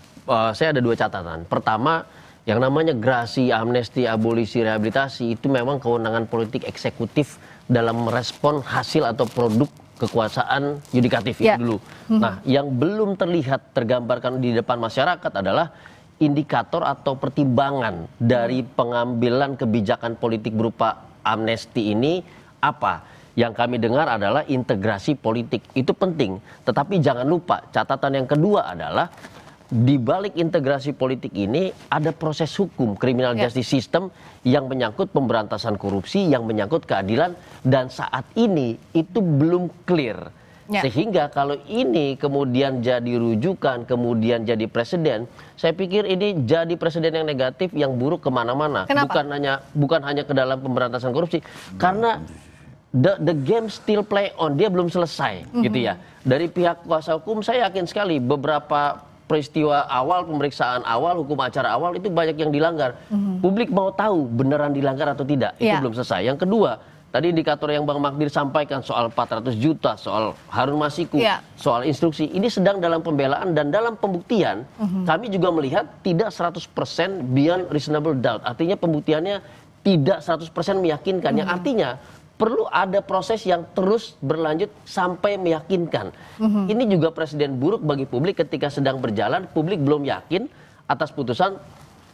Saya ada 2 catatan. Pertama, yang namanya gerasi, amnesti, abolisi, rehabilitasi itu memang kewenangan politik eksekutif dalam merespon hasil atau produk kekuasaan yudikatif itu dulu. Nah, yang belum terlihat tergambarkan di depan masyarakat adalah indikator atau pertimbangan dari pengambilan kebijakan politik berupa amnesti ini apa? Yang kami dengar adalah integrasi politik. Itu penting, tetapi jangan lupa catatan yang kedua adalah di balik integrasi politik ini ada proses hukum, criminal justice system yang menyangkut pemberantasan korupsi, yang menyangkut keadilan, dan saat ini itu belum clear. Sehingga kalau ini kemudian jadi rujukan, kemudian jadi presiden, saya pikir ini jadi presiden yang negatif, yang buruk kemana-mana. Bukan hanya ke dalam pemberantasan korupsi, karena the game still play on, dia belum selesai, gitu ya. Dari pihak kuasa hukum saya yakin sekali beberapa peristiwa awal, pemeriksaan awal, hukum acara awal itu banyak yang dilanggar. Publik mau tahu beneran dilanggar atau tidak, itu belum selesai. Yang kedua, tadi indikator yang Bang Magdir sampaikan soal 400 juta, soal Harun Masiku, soal instruksi, ini sedang dalam pembelaan dan dalam pembuktian kami juga melihat tidak 100% beyond reasonable doubt. Artinya pembuktiannya tidak 100% meyakinkan, yang artinya perlu ada proses yang terus berlanjut sampai meyakinkan. Ini juga presiden buruk bagi publik ketika sedang berjalan, publik belum yakin atas putusan,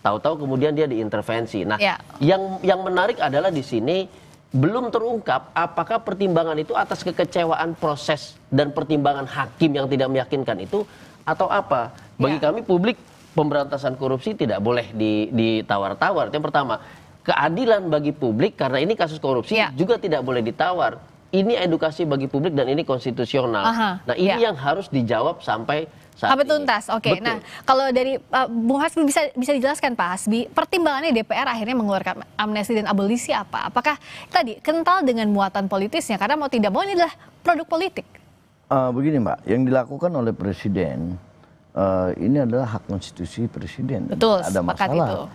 tahu-tahu kemudian dia diintervensi. Nah, yang menarik adalah di sini belum terungkap apakah pertimbangan itu atas kekecewaan proses dan pertimbangan hakim yang tidak meyakinkan itu atau apa. Bagi kami publik, pemberantasan korupsi tidak boleh ditawar-tawar. Yang pertama, keadilan bagi publik karena ini kasus korupsi juga tidak boleh ditawar. Ini edukasi bagi publik dan ini konstitusional. Nah ini yang harus dijawab sampai saat ini. Tuntas. Oke. Nah kalau dari Bung Hasbi bisa dijelaskan Pak Hasbi, pertimbangannya DPR akhirnya mengeluarkan amnesti dan abolisi apa? Apakah tadi kental dengan muatan politisnya karena mau tidak mau ini adalah produk politik? Begini Mbak, yang dilakukan oleh Presiden ini adalah hak konstitusi Presiden. Betul. Ada masalah.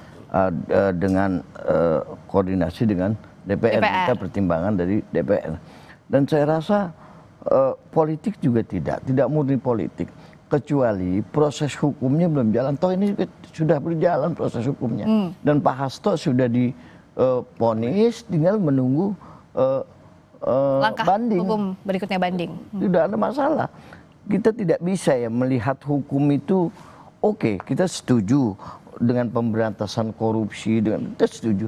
Dengan koordinasi dengan DPR, kita pertimbangan dari DPR, dan saya rasa politik juga tidak murni politik, kecuali proses hukumnya belum jalan. Toh ini sudah berjalan proses hukumnya, dan Pak Hasto sudah divonis, tinggal menunggu langkah banding. Hukum berikutnya banding. Tidak ada masalah. Kita tidak bisa ya melihat hukum itu, oke, kita setuju dengan pemberantasan korupsi, dengan kita setuju.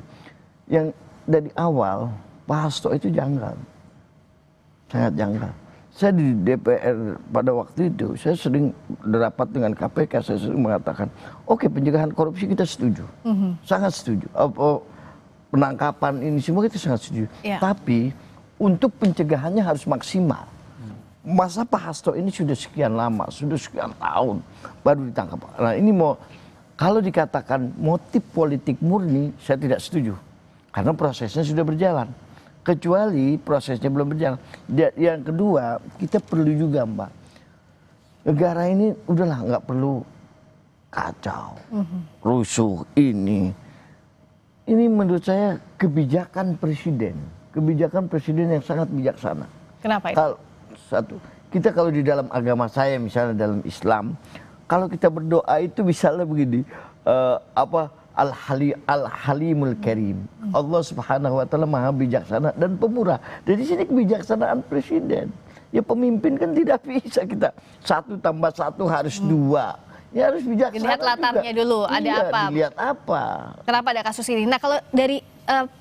Yang dari awal Pak Hasto itu janggal, sangat janggal. Saya di DPR pada waktu itu, saya sering berapat dengan KPK, saya sering mengatakan, oke, pencegahan korupsi kita setuju, sangat setuju. Penangkapan ini semua kita sangat setuju. Tapi untuk pencegahannya harus maksimal. Masa Pak Hasto ini sudah sekian lama, sudah sekian tahun baru ditangkap. Nah ini kalau dikatakan motif politik murni, saya tidak setuju. Karena prosesnya sudah berjalan. Kecuali prosesnya belum berjalan. Yang kedua, kita perlu juga Mbak. Negara ini udahlah nggak perlu kacau, rusuh ini. Ini menurut saya kebijakan presiden. Kebijakan presiden yang sangat bijaksana. Kenapa itu? Kita kalau di dalam agama saya, misalnya dalam Islam, kalau kita berdoa itu misalnya begini, Al-Halimul Karim. Allah Subhanahu wa taala Maha bijaksana dan pemurah. Dari sini kebijaksanaan presiden. Ya pemimpin kan tidak bisa kita 1 tambah 1 harus 2. Ya harus bijaksana. Dilihat latarnya juga dulu, ada apa? Dilihat apa? Kenapa ada kasus ini? Nah, kalau dari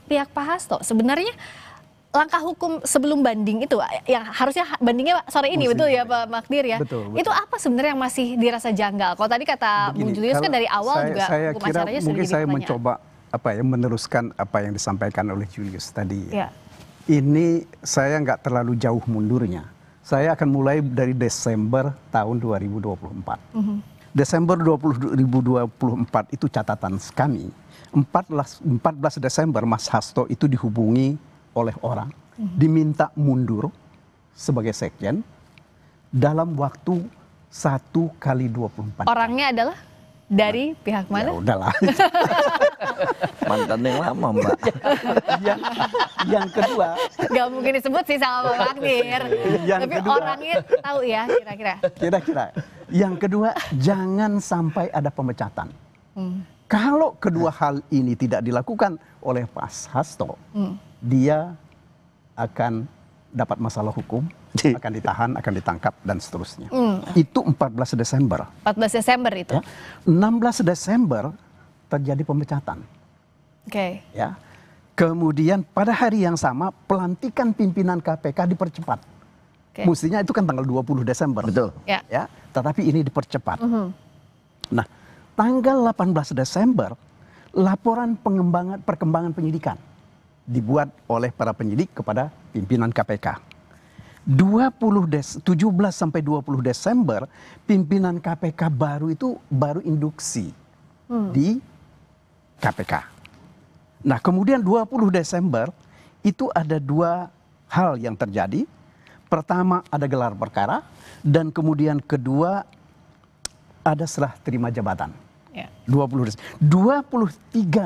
pihak Pak Hasto sebenarnya langkah hukum sebelum banding itu yang harusnya bandingnya sore ini, betul ya Pak Magdir ya? Betul. Itu apa sebenarnya yang masih dirasa janggal? Kalau tadi kata Bung Julius kan dari awal juga hukum acaranya sudah mungkin saya mencoba meneruskan apa yang disampaikan oleh Julius tadi. Ini saya nggak terlalu jauh mundurnya. Saya akan mulai dari Desember tahun 2024. Desember 2024 itu catatan kami. 14 Desember Mas Hasto itu dihubungi oleh orang, diminta mundur sebagai sekjen dalam waktu 1x24. Orangnya adalah dari pihak mana? Ya udahlah. Mantan yang lama, Mbak. yang kedua. Gak mungkin disebut sih sama Pak Magdir. Tapi kedua, orangnya tahu ya kira-kira. Kira-kira. Yang kedua, jangan sampai ada pemecatan. Kalau kedua hal ini tidak dilakukan oleh Pak Hasto, dia akan dapat masalah hukum, akan ditahan, akan ditangkap, dan seterusnya. Itu 14 Desember. 14 Desember itu? Ya. 16 Desember terjadi pemecatan. Oke. Ya. Kemudian pada hari yang sama, pelantikan pimpinan KPK dipercepat. Mestinya itu kan tanggal 20 Desember. Betul. Ya. Tetapi ini dipercepat. Nah, tanggal 18 Desember, laporan perkembangan penyidikan dibuat oleh para penyidik kepada pimpinan KPK. 17 sampai 20 Desember, pimpinan KPK baru itu baru induksi di KPK. Nah, kemudian 20 Desember itu ada dua hal yang terjadi. Pertama, ada gelar perkara, dan kemudian kedua, ada serah terima jabatan. 23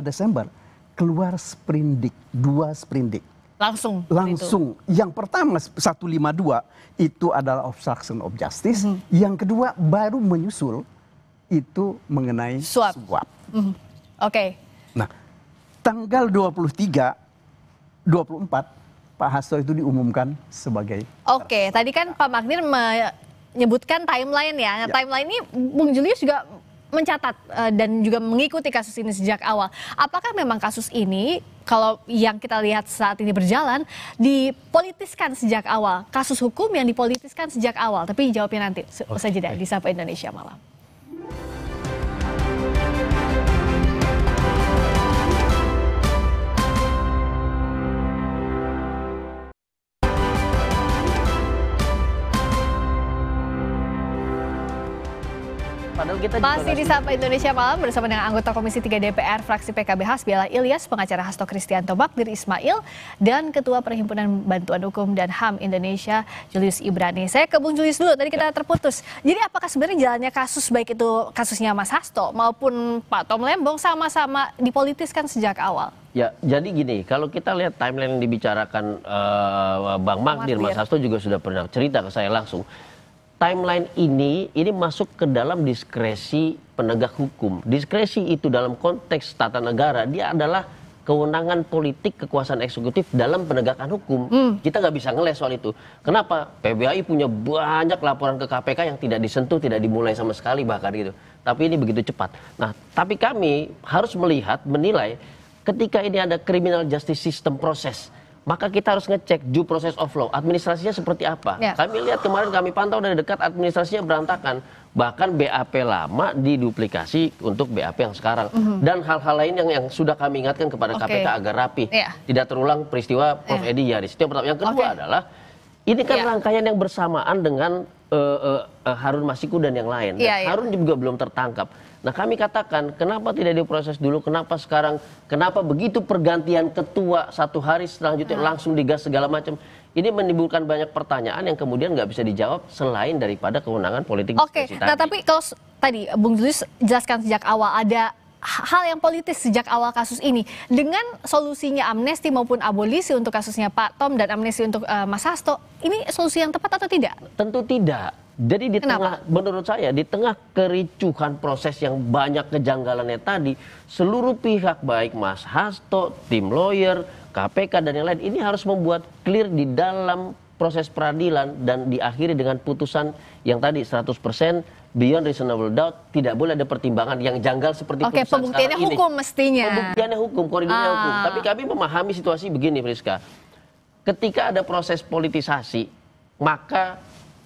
Desember keluar sprindik, 2 sprindik. Langsung. Yang pertama 152 itu adalah obstruction of justice. Yang kedua baru menyusul itu mengenai suap. Oke. Nah, tanggal 23, 24 Pak Hasto itu diumumkan sebagai. Oke, tadi kan Pak Magdir menyebutkan timeline ya. Nah, timeline ini Bung Julius juga mencatat dan juga mengikuti kasus ini sejak awal. Apakah memang kasus ini, kalau yang kita lihat saat ini berjalan, dipolitiskan sejak awal? Kasus hukum yang dipolitiskan sejak awal. Tapi jawabnya nanti, usai jeda di Sapa Indonesia Malam. Masih di Sapa Indonesia Malam bersama dengan anggota Komisi 3 DPR fraksi PKB Hasbiala Ilyas, pengacara Hasto Kristianto Magdir Ismail, dan Ketua Perhimpunan Bantuan Hukum dan HAM Indonesia Julius Ibrani. Saya ke Bung Julius dulu, tadi kita terputus. Jadi apakah sebenarnya jalannya kasus, baik itu kasusnya Mas Hasto maupun Pak Tom Lembong, sama-sama dipolitiskan sejak awal? Ya, jadi gini, kalau kita lihat timeline yang dibicarakan Bang Magdir, Mas Hasto juga sudah pernah cerita ke saya langsung. Timeline ini masuk ke dalam diskresi penegak hukum. Diskresi itu dalam konteks tata negara, dia adalah kewenangan politik kekuasaan eksekutif dalam penegakan hukum. Kita nggak bisa ngeles soal itu. Kenapa? PBAI punya banyak laporan ke KPK yang tidak disentuh, tidak dimulai sama sekali bahkan gitu. Tapi ini begitu cepat. Nah, tapi kami harus melihat, menilai ketika ini ada criminal justice system proses, maka kita harus ngecek due process of law, administrasinya seperti apa. Kami lihat kemarin, kami pantau dari dekat, administrasinya berantakan. Bahkan BAP lama diduplikasi untuk BAP yang sekarang. Dan hal-hal lain yang sudah kami ingatkan kepada KPK agar rapi. Tidak terulang peristiwa Prof. Edi Yaris. Itu yang pertama. Yang kedua adalah, ini kan rangkaian yang bersamaan dengan Harun Masiku dan yang lain. Harun juga belum tertangkap. Nah, kami katakan, kenapa tidak diproses dulu, kenapa sekarang, kenapa begitu pergantian ketua 1 hari selanjutnya langsung digas segala macam. Ini menimbulkan banyak pertanyaan yang kemudian nggak bisa dijawab selain daripada kewenangan politik. Nah, tapi kalau tadi Bung Julius jelaskan sejak awal ada hal yang politis sejak awal kasus ini. Dengan solusinya amnesti maupun abolisi untuk kasusnya Pak Tom dan amnesti untuk Mas Hasto, ini solusi yang tepat atau tidak? Tentu tidak. Jadi di tengah, menurut saya, di tengah kericuhan proses yang banyak kejanggalannya tadi, seluruh pihak baik Mas Hasto, tim lawyer, KPK dan yang lain, ini harus membuat clear di dalam proses peradilan dan diakhiri dengan putusan yang tadi 100% beyond reasonable doubt, tidak boleh ada pertimbangan yang janggal seperti putusan sekarang ini. Pembuktiannya hukum mestinya. Pembuktiannya hukum, koridornya hukum. Tapi kami memahami situasi begini, Friska. Ketika ada proses politisasi, maka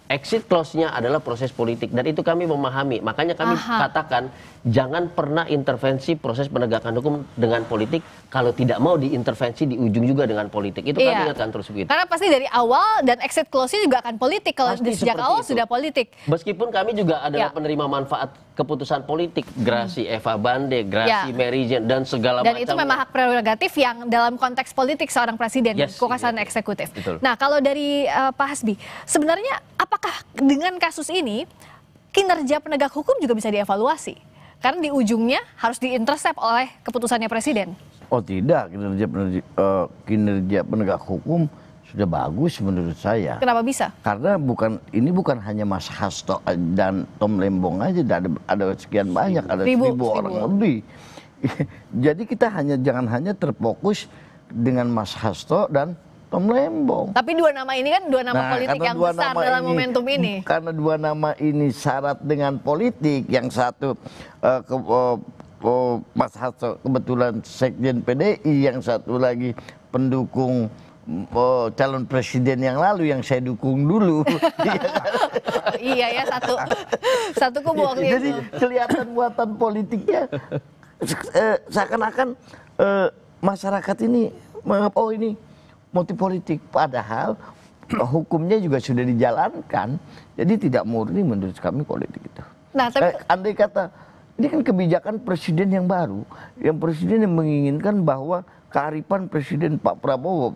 exit clause-nya adalah proses politik dan itu kami memahami. Makanya kami katakan jangan pernah intervensi proses penegakan hukum dengan politik kalau tidak mau diintervensi di ujung juga dengan politik. Itu kami ingatkan terus begitu. Karena pasti dari awal dan exit clause-nya juga akan politik kalau sejak awal itu. Sudah politik. Meskipun kami juga adalah penerima manfaat keputusan politik, gerasi Eva Bande, gerasi Mary Jane dan segala macam. Dan itu memang hak prerogatif yang dalam konteks politik seorang presiden, kekuasaan eksekutif. Betul. Nah, kalau dari Pak Hasbi, sebenarnya apakah dengan kasus ini kinerja penegak hukum juga bisa dievaluasi? Karena di ujungnya harus diintercept oleh keputusannya presiden. Oh tidak, kinerja penegak hukum sudah bagus menurut saya. Kenapa bisa? Karena ini bukan hanya Mas Hasto dan Tom Lembong aja, ada sekian banyak, ada 1000 orang lebih. Jadi kita jangan hanya terfokus dengan Mas Hasto dan Tom Lembong. Tapi dua nama ini kan dua nama politik yang besar dalam momentum ini. Karena dua nama ini syarat dengan politik, yang satu Mas Hasto kebetulan sekjen PDI, yang satu lagi pendukung calon presiden yang lalu yang saya dukung dulu. Iya ya, satu kubu waktu itu. Jadi kelihatan muatan politiknya seakan-akan masyarakat ini menganggap ini motif politik, padahal hukumnya juga sudah dijalankan, jadi tidak murni menurut kami politik itu. Nah, tapi andai kata ini kan kebijakan presiden yang baru, yang presiden yang menginginkan bahwa kearifan presiden Pak Prabowo,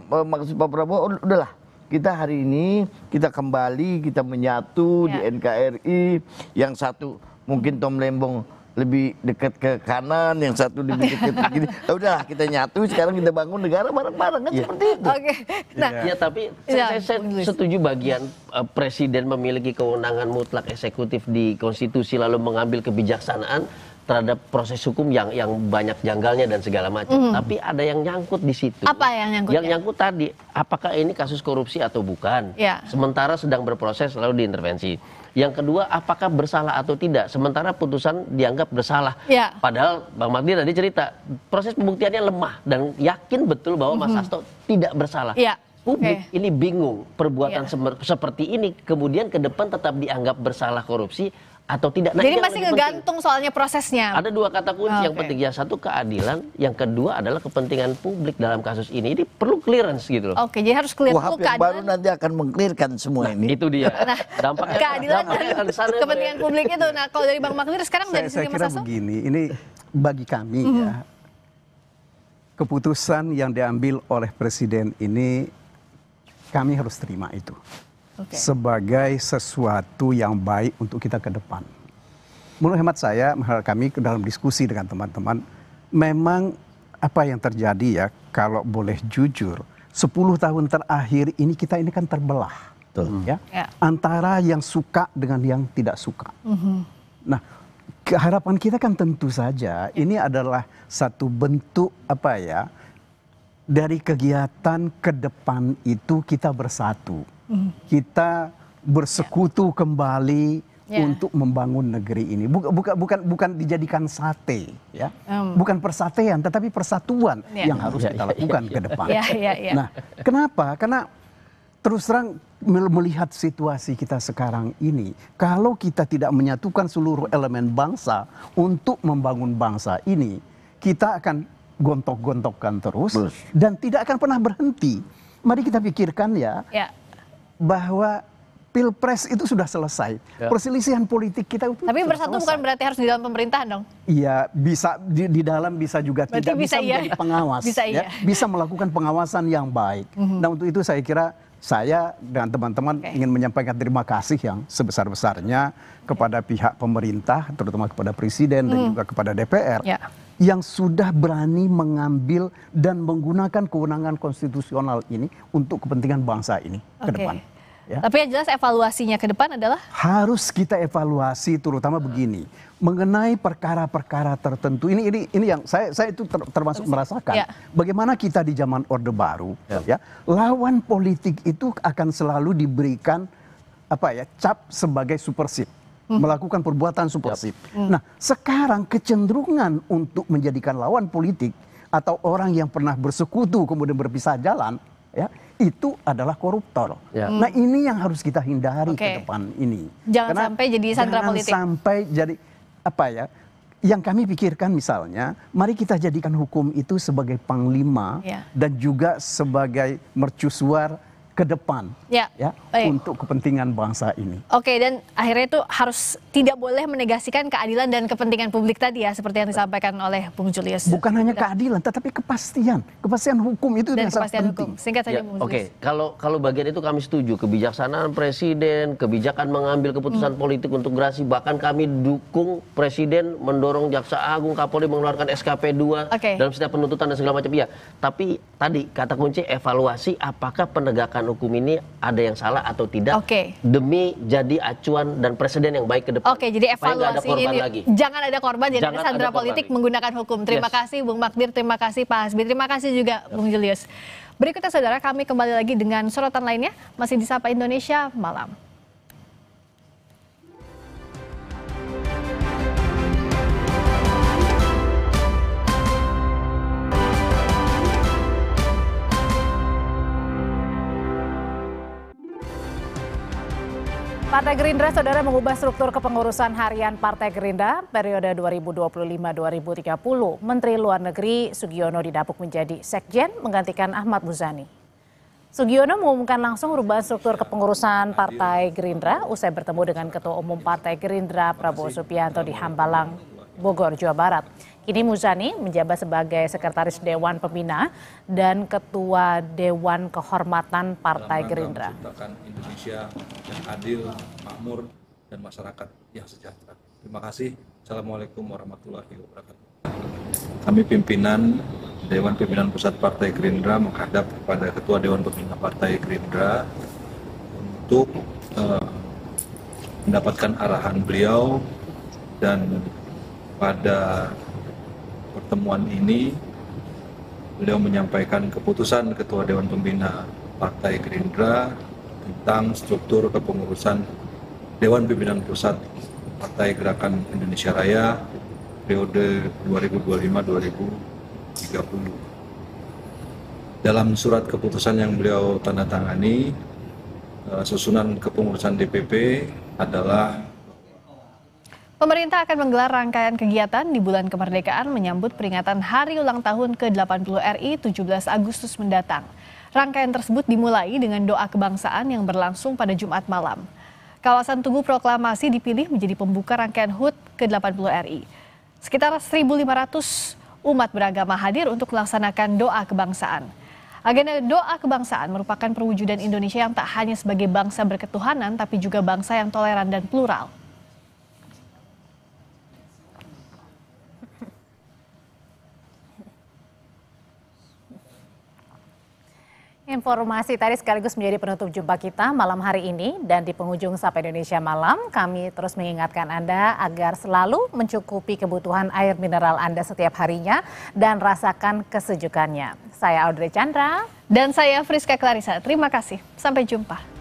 maksud Pak Prabowo, udahlah kita hari ini kita kembali, kita menyatu di NKRI, yang satu mungkin Tom Lembong lebih dekat ke kanan, yang satu lebih dekat ke kiri. Udahlah kita nyatu, sekarang kita bangun negara bareng-bareng kan seperti itu. Oke. Nah, tapi saya setuju bagian presiden memiliki kewenangan mutlak eksekutif di konstitusi lalu mengambil kebijaksanaan terhadap proses hukum yang banyak janggalnya dan segala macam. Tapi ada yang nyangkut di situ. Apa yang nyangkut? Yang nyangkut tadi, apakah ini kasus korupsi atau bukan? Sementara sedang berproses lalu diintervensi. Yang kedua, apakah bersalah atau tidak? Sementara putusan dianggap bersalah. Padahal Bang Magdir tadi cerita, proses pembuktiannya lemah dan yakin betul bahwa Mas Hasto tidak bersalah. Publik ini bingung, perbuatan seperti ini kemudian ke depan tetap dianggap bersalah korupsi atau tidak. Nah, jadi masih ngegantung soalnya prosesnya. Ada dua kata kunci yang penting, yang satu keadilan, yang kedua adalah kepentingan publik dalam kasus ini. Ini perlu clearance gitu loh. Oke, jadi harus clear dulu keadilan. Baru nanti akan mengklirkan semua ini. Itu dia. Nah, dampaknya keadilan dan kepentingan publik itu. Nah, kalau dari Bang Magdir sekarang dari segi Mas Hasto? Saya kira begini, ini bagi kami ya, keputusan yang diambil oleh presiden ini kami harus terima itu. Sebagai sesuatu yang baik untuk kita ke depan. Menurut hemat saya, kami dalam diskusi dengan teman-teman, memang apa yang terjadi ya, kalau boleh jujur, 10 tahun terakhir ini kita ini kan terbelah. Ya, antara yang suka dengan yang tidak suka. Nah, harapan kita kan tentu saja ini adalah satu bentuk apa ya, dari kegiatan ke depan itu kita bersatu. Kita bersekutu kembali untuk membangun negeri ini. Bukan dijadikan sate, ya. Bukan persatuan, tetapi persatuan yang harus kita lakukan ke depan. Nah, kenapa? Karena terus terang melihat situasi kita sekarang ini, kalau kita tidak menyatukan seluruh elemen bangsa untuk membangun bangsa ini, kita akan gontok-gontokkan terus dan tidak akan pernah berhenti. Mari kita pikirkan bahwa Pilpres itu sudah selesai. Perselisihan politik kita itu tapi bersatu selesai. Bukan berarti harus di dalam pemerintahan dong? Iya, bisa di dalam, bisa juga berarti tidak, bisa menjadi pengawas. Bisa melakukan pengawasan yang baik. Nah, untuk itu saya kira saya dan teman-teman ingin menyampaikan terima kasih yang sebesar-besarnya kepada pihak pemerintah, terutama kepada Presiden dan juga kepada DPR. Yang sudah berani mengambil dan menggunakan kewenangan konstitusional ini untuk kepentingan bangsa ini ke depan. Tapi yang jelas evaluasinya ke depan adalah? Harus kita evaluasi, terutama begini, mengenai perkara-perkara tertentu. Ini yang saya itu termasuk merasakan. Bagaimana kita di zaman Orde Baru, lawan politik itu akan selalu diberikan cap sebagai supersip. Melakukan perbuatan supersip. Nah, sekarang kecenderungan untuk menjadikan lawan politik atau orang yang pernah bersekutu kemudian berpisah jalan, ya, itu adalah koruptor. Nah ini yang harus kita hindari ke depan ini. Jangan sampai jadi sandera politik. Jangan sampai jadi apa ya? Yang kami pikirkan misalnya, mari kita jadikan hukum itu sebagai panglima dan juga sebagai mercusuar ke depan untuk kepentingan bangsa ini. Oke, dan akhirnya itu harus tidak boleh menegasikan keadilan dan kepentingan publik tadi ya, seperti yang disampaikan oleh Bung Julius. Bukan hanya keadilan, tetapi kepastian hukum itu dan yang sangat kepastian penting. hukum. Singkat saja, Bung Julius. Kalau bagian itu kami setuju, kebijaksanaan presiden, kebijakan mengambil keputusan politik untuk gerasi, bahkan kami dukung presiden mendorong Jaksa Agung, Kapolri mengeluarkan SKP 2 dalam setiap penuntutan dan segala macam. Iya, tapi tadi kata kunci evaluasi apakah penegakan hukum ini ada yang salah atau tidak demi jadi acuan dan presiden yang baik ke depan. Jadi evaluasi ini lagi. Jangan ada korban, jangan ada sandera politik menggunakan hukum. Terima kasih Bung Magdir, terima kasih Pak Hasbi, terima kasih juga Bung Julius. Berikutnya saudara, kami kembali lagi dengan sorotan lainnya masih di Sapa Indonesia Malam. Partai Gerindra, saudara, mengubah struktur kepengurusan harian Partai Gerindra periode 2025-2030. Menteri Luar Negeri Sugiono didapuk menjadi sekjen menggantikan Ahmad Muzani. Sugiono mengumumkan langsung perubahan struktur kepengurusan Partai Gerindra usai bertemu dengan Ketua Umum Partai Gerindra Prabowo Subianto di Hambalang, Bogor, Jawa Barat. Kini Muzani menjabat sebagai Sekretaris Dewan Pembina dan Ketua Dewan Kehormatan Partai Gerindra. Menciptakan Indonesia yang adil, makmur, dan masyarakat yang sejahtera. Terima kasih. Assalamualaikum warahmatullahi wabarakatuh. Kami pimpinan Dewan Pimpinan Pusat Partai Gerindra menghadap kepada Ketua Dewan Pembina Partai Gerindra untuk mendapatkan arahan beliau, dan pada pertemuan ini beliau menyampaikan keputusan Ketua Dewan Pembina Partai Gerindra tentang struktur kepengurusan Dewan Pimpinan Pusat Partai Gerakan Indonesia Raya periode 2025-2030. Dalam surat keputusan yang beliau tanda tangani, susunan kepengurusan DPP adalah: pemerintah akan menggelar rangkaian kegiatan di bulan kemerdekaan menyambut peringatan Hari Ulang Tahun ke-80 RI 17 Agustus mendatang. Rangkaian tersebut dimulai dengan doa kebangsaan yang berlangsung pada Jumat malam. Kawasan Tugu Proklamasi dipilih menjadi pembuka rangkaian HUT ke-80 RI. Sekitar 1.500 umat beragama hadir untuk melaksanakan doa kebangsaan. Agenda doa kebangsaan merupakan perwujudan Indonesia yang tak hanya sebagai bangsa berketuhanan, tapi juga bangsa yang toleran dan plural. Informasi tadi sekaligus menjadi penutup jumpa kita malam hari ini, dan di penghujung Sapa Indonesia Malam kami terus mengingatkan Anda agar selalu mencukupi kebutuhan air mineral Anda setiap harinya dan rasakan kesejukannya. Saya Audrey Chandra dan saya Friska Clarissa. Terima kasih. Sampai jumpa.